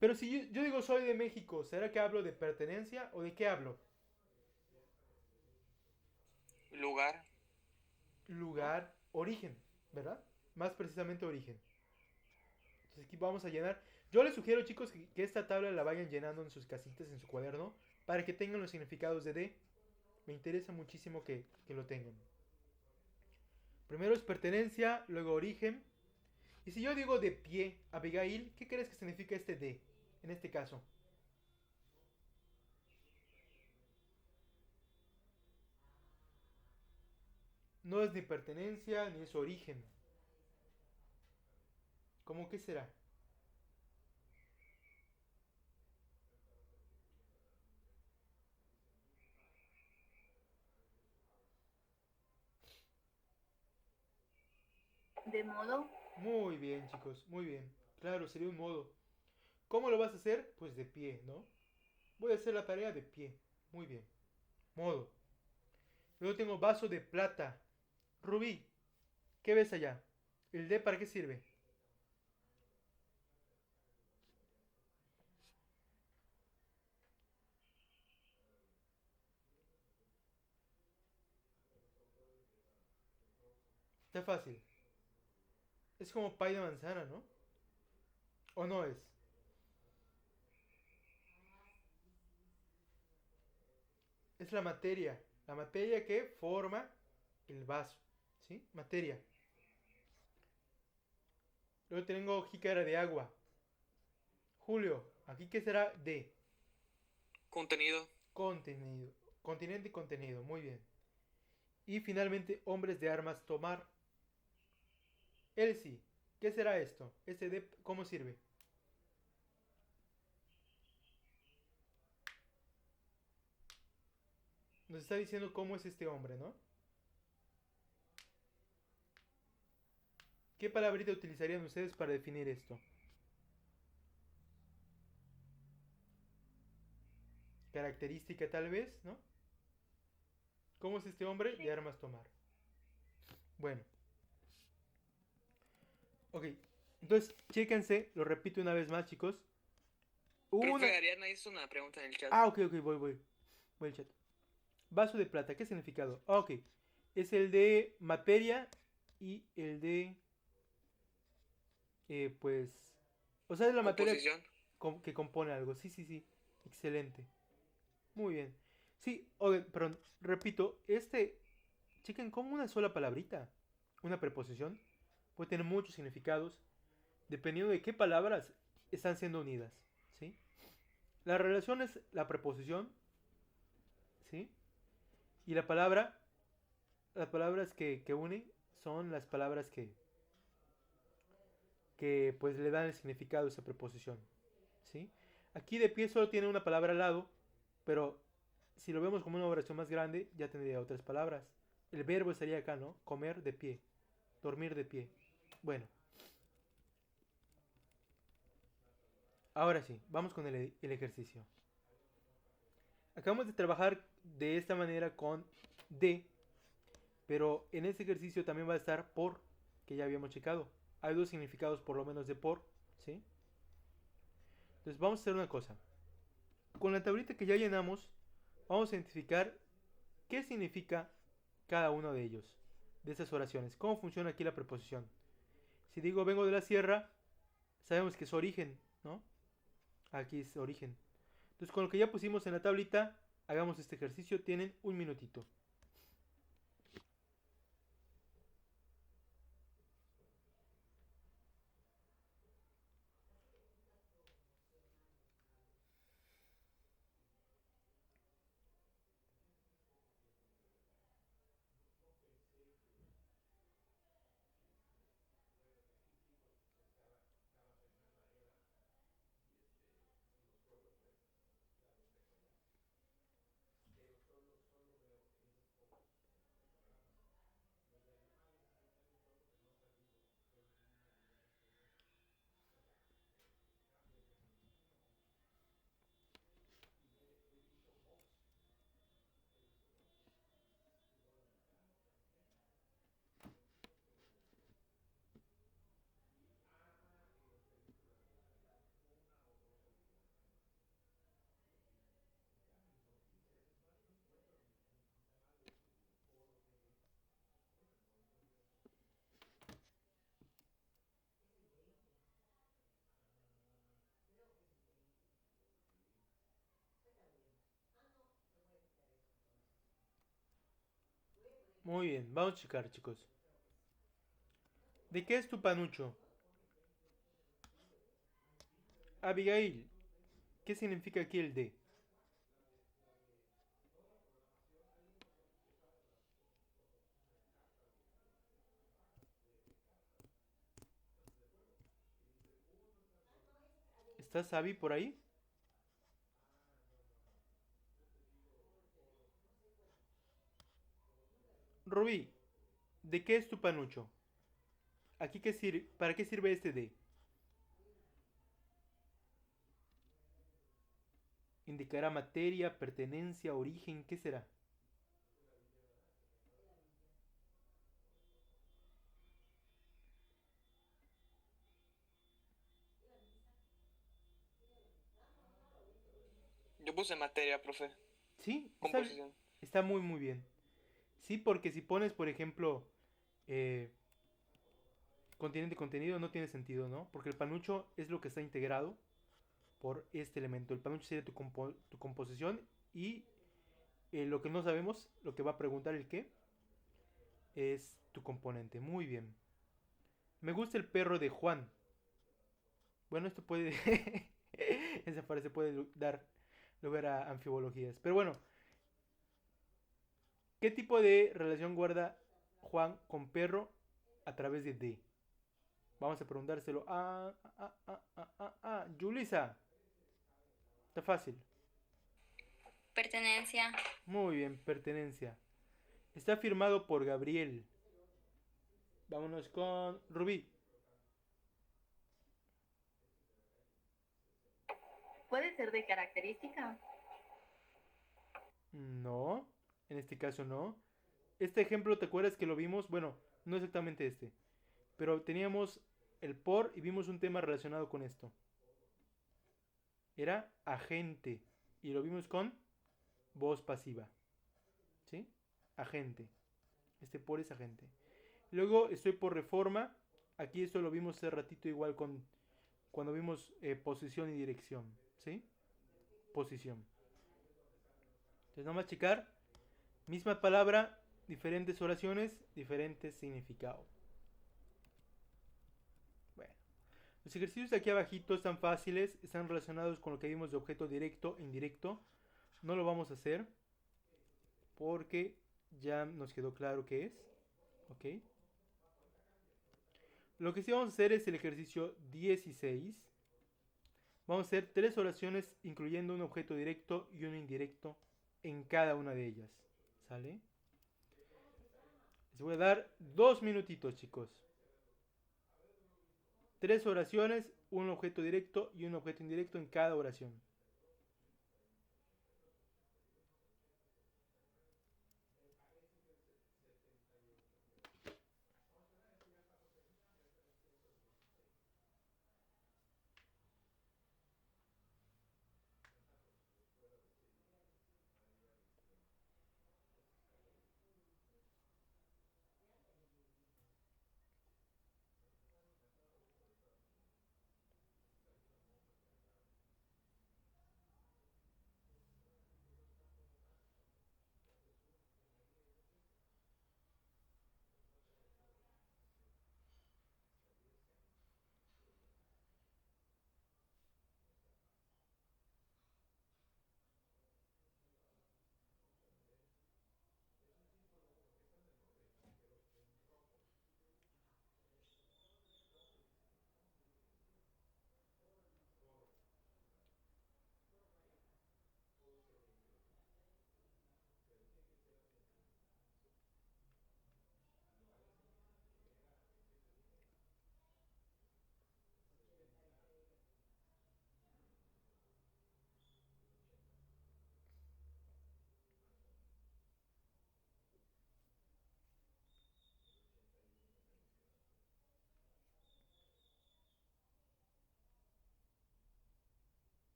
Pero si yo digo soy de México, ¿será que hablo de pertenencia o de qué hablo? Lugar. Lugar, origen, ¿verdad? Más precisamente origen. Entonces aquí vamos a llenar. Yo les sugiero, chicos, que esta tabla la vayan llenando en sus casitas, en su cuaderno, para que tengan los significados de. Me interesa muchísimo que lo tengan. Primero es pertenencia, luego origen. Y si yo digo de pie, Abigail, ¿qué crees que significa este de? En este caso. No es ni pertenencia ni es origen. ¿Cómo qué será? ¿De modo? Muy bien, chicos, muy bien. Claro, sería un modo. ¿Cómo lo vas a hacer? Pues de pie, ¿no? Voy a hacer la tarea de pie. Muy bien. Modo. Luego tengo vaso de plata. Rubí, ¿qué ves allá? ¿El de para qué sirve? Está fácil. Es como pay de manzana, ¿no? ¿O no es? Es la materia. La materia que forma el vaso. ¿Sí? Materia. Luego tengo jícara de agua. Julio, ¿aquí qué será de? Contenido. Contenido. Continente y contenido. Muy bien. Y finalmente, hombres de armas tomar. Elsie, ¿qué será esto? Este de, ¿cómo sirve? Nos está diciendo cómo es este hombre, ¿no? ¿Qué palabrita utilizarían ustedes para definir esto? Característica tal vez, ¿no? ¿Cómo es este hombre? Sí. De armas tomar. Bueno. Ok. Entonces, chéquense, lo repito una vez más, chicos. Profe, Ariana hizo una pregunta en el chat. Ah, ok, voy al chat. Vaso de plata, ¿qué significado? Ah, ok. Es el de materia y el de... pues... O sea, es la materia Composición. que compone algo. Sí. Excelente. Muy bien. Sí, ok, perdón. Repito, chequen como una sola palabrita, una preposición, puede tener muchos significados dependiendo de qué palabras están siendo unidas, ¿sí? La relación es la preposición, ¿sí? Y las palabras que unen son las palabras que pues le dan el significado a esa preposición, ¿sí? Aquí de pie solo tiene una palabra al lado, pero si lo vemos como una oración más grande, ya tendría otras palabras. El verbo estaría acá, ¿no? Comer de pie, dormir de pie. Bueno, ahora sí, vamos con el ejercicio. Acabamos de trabajar de esta manera con de, pero en este ejercicio también va a estar por, que ya habíamos checado. Hay dos significados por lo menos de por, ¿sí? Entonces vamos a hacer una cosa. Con la tablita que ya llenamos, vamos a identificar qué significa cada uno de ellos, de esas oraciones. ¿Cómo funciona aquí la preposición? Si digo vengo de la sierra, sabemos que es origen, ¿no? Aquí es origen. Entonces con lo que ya pusimos en la tablita, hagamos este ejercicio. Tienen un minutito. Muy bien, vamos a checar, chicos. ¿De qué es tu panucho? Abigail, ¿qué significa aquí el de? ¿Está Sabi por ahí? Rubí, ¿de qué es tu panucho? Aquí ¿para qué sirve este de? Indicará materia, pertenencia, origen, ¿qué será? Yo puse materia, profe. Sí, Composición. está muy bien. Sí, porque si pones, por ejemplo, eh, continente contenido, no tiene sentido, ¿no? Porque el panucho es lo que está integrado por este elemento. El panucho sería tu composición y lo que no sabemos, lo que va a preguntar el qué, es tu componente. Muy bien. Me gusta el perro de Juan. Bueno, esto puede... esa frase puede dar lugar a anfibologías. Pero bueno, ¿qué tipo de relación guarda Juan con perro a través de D? Vamos a preguntárselo a Julissa. Está fácil. Pertenencia. Muy bien, pertenencia. Está firmado por Gabriel. Vámonos con Rubí. ¿Puede ser de característica? No, en este caso no. Este ejemplo, ¿te acuerdas que lo vimos? Bueno, no exactamente este. Pero teníamos el por y vimos un tema relacionado con esto. Era agente y lo vimos con voz pasiva. ¿Sí? Agente. Este por es agente. Luego estoy por reforma. Aquí esto lo vimos hace ratito igual con cuando vimos posición y dirección. ¿Sí? Posición. Entonces nada más checar. Misma palabra, diferentes oraciones, diferentes significados. Bueno. Los ejercicios de aquí abajito están fáciles. Están relacionados con lo que vimos de objeto directo e indirecto. No lo vamos a hacer. Porque ya nos quedó claro qué es. ¿Ok? Lo que sí vamos a hacer es el ejercicio 16. Vamos a hacer 3 oraciones incluyendo un objeto directo y uno indirecto en cada una de ellas. ¿Sale? Les voy a dar 2 minutitos, chicos. 3 oraciones, un objeto directo y un objeto indirecto en cada oración.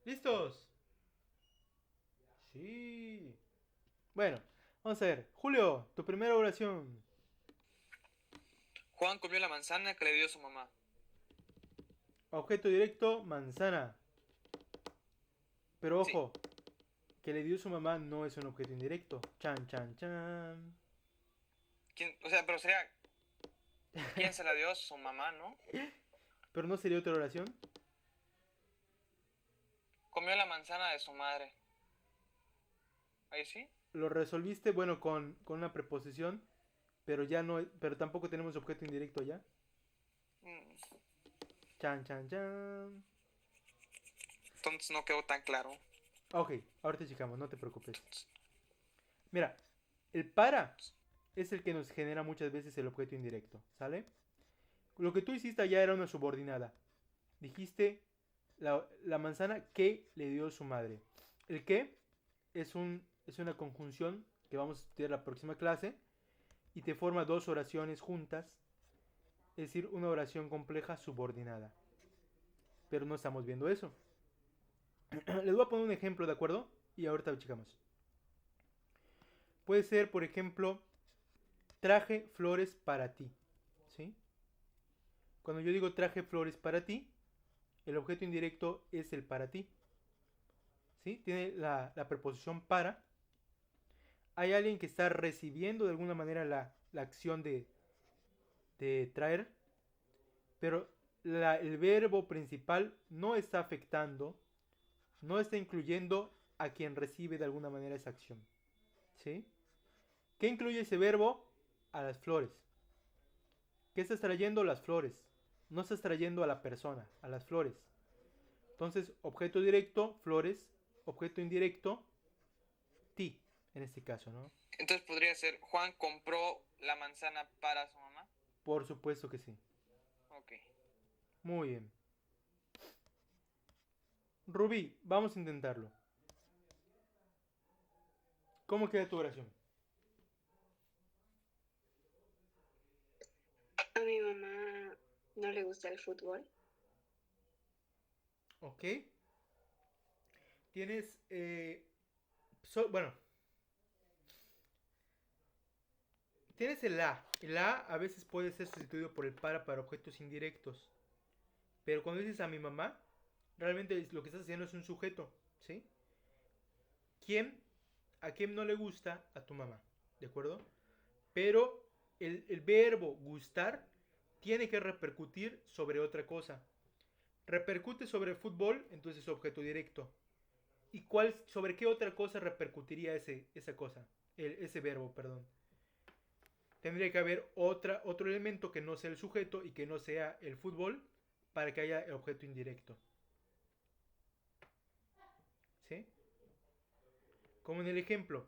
¿Listos? Sí. Bueno, vamos a ver. Julio, tu primera oración. Juan comió la manzana que le dio su mamá. Objeto directo, manzana. Pero ojo, que le dio su mamá no es un objeto indirecto. Chan, chan, chan. O sea, pero sería... ¿Quién se la dio? Su mamá, ¿no? Pero no sería otra oración. Comió la manzana de su madre. ¿Ahí sí? Lo resolviste, bueno, con una preposición. Pero ya no, pero tampoco tenemos objeto indirecto ya. Chan, chan, chan. Entonces no quedó tan claro. Ok, ahorita checamos, no te preocupes. Mira, el para es el que nos genera muchas veces el objeto indirecto, ¿sale? Lo que tú hiciste allá era una subordinada. Dijiste la manzana que le dio su madre. El que es una conjunción que vamos a estudiar la próxima clase y te forma 2 oraciones juntas, es decir, una oración compleja subordinada. Pero no estamos viendo eso. Les voy a poner un ejemplo, ¿de acuerdo? Y ahorita checamos. Puede ser, por ejemplo, traje flores para ti. ¿Sí? Cuando yo digo traje flores para ti, el objeto indirecto es el para ti. ¿Sí? Tiene la preposición para. Hay alguien que está recibiendo de alguna manera la acción de traer, pero el verbo principal no está afectando, no está incluyendo a quien recibe de alguna manera esa acción. ¿Sí? ¿Qué incluye ese verbo? A las flores. ¿Qué estás trayendo? Las flores. No estás trayendo a la persona, a las flores. Entonces, objeto directo, flores, objeto indirecto, ti, en este caso, ¿no? Entonces podría ser, Juan compró la manzana para su mamá. Por supuesto que sí. Ok. Muy bien. Rubí, vamos a intentarlo. ¿Cómo queda tu oración? A mi mamá no le gusta el fútbol. Ok. Tienes, bueno, tienes el la. El la a veces puede ser sustituido por el para objetos indirectos. Pero cuando dices a mi mamá, realmente lo que estás haciendo es un sujeto, ¿sí? ¿Quién? ¿A quién no le gusta? A tu mamá, ¿de acuerdo? Pero el verbo gustar tiene que repercutir sobre otra cosa. Repercute sobre el fútbol, entonces es objeto directo. ¿Y sobre qué otra cosa repercutiría esa cosa? Ese verbo, perdón. Tendría que haber otro elemento que no sea el sujeto y que no sea el fútbol para que haya el objeto indirecto. ¿Sí? Como en el ejemplo,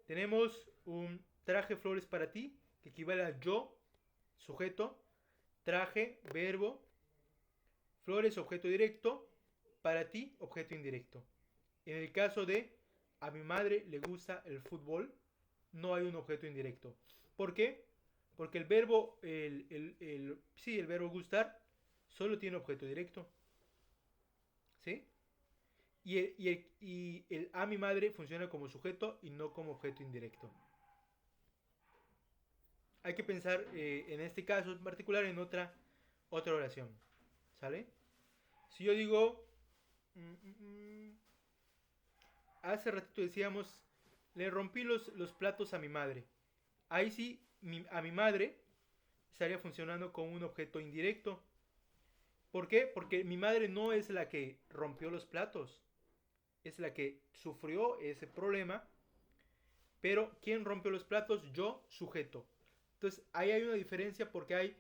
tenemos un traje flores para ti, que equivale a yo, sujeto, traje, verbo, flores, objeto directo, para ti, objeto indirecto. En el caso de a mi madre le gusta el fútbol, no hay un objeto indirecto. ¿Por qué? Porque el verbo, el verbo gustar, solo tiene objeto directo. ¿Sí? Y el a mi madre funciona como sujeto y no como objeto indirecto. Hay que pensar en este caso en particular en otra oración. ¿Sale? Si yo digo, hace ratito decíamos, le rompí los platos a mi madre. Ahí sí, a mi madre estaría funcionando como un objeto indirecto. ¿Por qué? Porque mi madre no es la que rompió los platos. Es la que sufrió ese problema. Pero ¿quién rompió los platos? Yo, sujeto. Entonces ahí hay una diferencia porque hay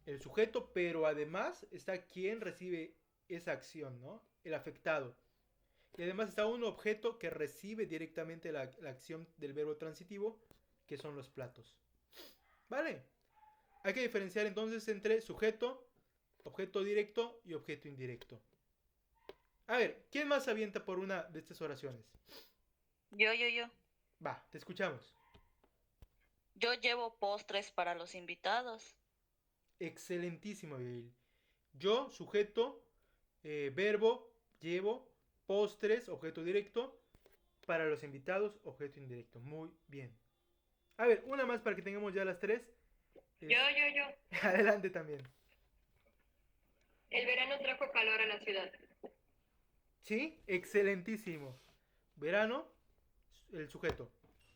el sujeto, pero además está quien recibe esa acción, ¿no? El afectado. Y además está un objeto que recibe directamente la acción del verbo transitivo, que son los platos. ¿Vale? Hay que diferenciar entonces entre sujeto, objeto directo y objeto indirecto. A ver, ¿quién más avienta por una de estas oraciones? Yo. Va, te escuchamos. Yo llevo postres para los invitados. Excelentísimo, Abigail. Yo, sujeto, verbo, llevo, postres, objeto directo, para los invitados, objeto indirecto. Muy bien. A ver, una más para que tengamos ya las tres. Yo. Adelante también. El verano trajo calor a la ciudad. Sí, excelentísimo. Verano, el sujeto.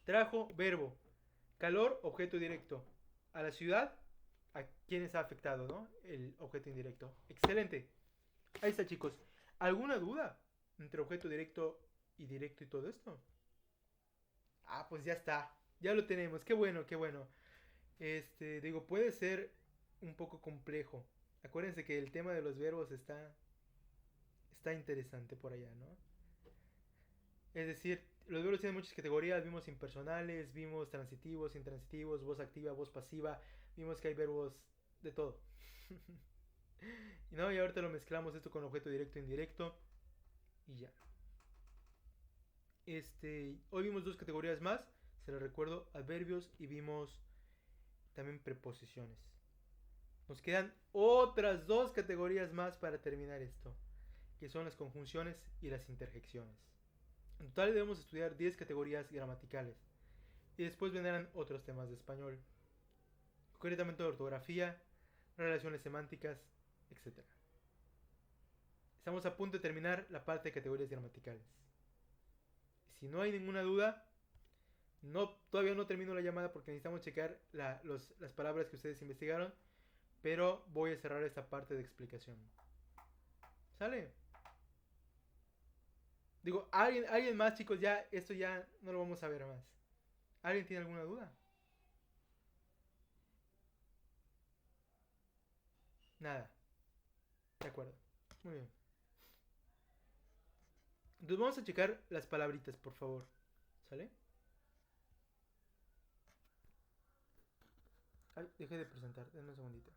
Trajo, verbo. Calor, objeto directo. A la ciudad, a quienes ha afectado, ¿no? El objeto indirecto. Excelente. Ahí está, chicos. ¿Alguna duda entre objeto directo y todo esto? Ah, pues ya está. Ya lo tenemos. Qué bueno, qué bueno. Digo, puede ser un poco complejo. Acuérdense que el tema de los verbos está interesante por allá, ¿no? Es decir, los verbos tienen muchas categorías. Vimos impersonales, vimos transitivos, intransitivos, voz activa, voz pasiva. Vimos que hay verbos de todo. ¿No? Y ahorita lo mezclamos esto con objeto directo e indirecto. Y ya. Hoy vimos dos categorías más. Se lo recuerdo, adverbios y vimos también preposiciones. Nos quedan otras dos categorías más para terminar esto, que son las conjunciones y las interjecciones. En total debemos estudiar 10 categorías gramaticales y después vendrán otros temas de español, concretamente de ortografía, relaciones semánticas, etc. Estamos a punto de terminar la parte de categorías gramaticales. Si no hay ninguna duda, todavía no termino la llamada porque necesitamos checar las palabras que ustedes investigaron, pero voy a cerrar esta parte de explicación. ¿Sale? Digo, ¿alguien más, chicos? Ya, esto ya no lo vamos a ver más. ¿Alguien tiene alguna duda? Nada. De acuerdo. Muy bien. Entonces vamos a checar las palabritas, por favor. ¿Sale? Ay, dejé de presentar. Denme un segundito.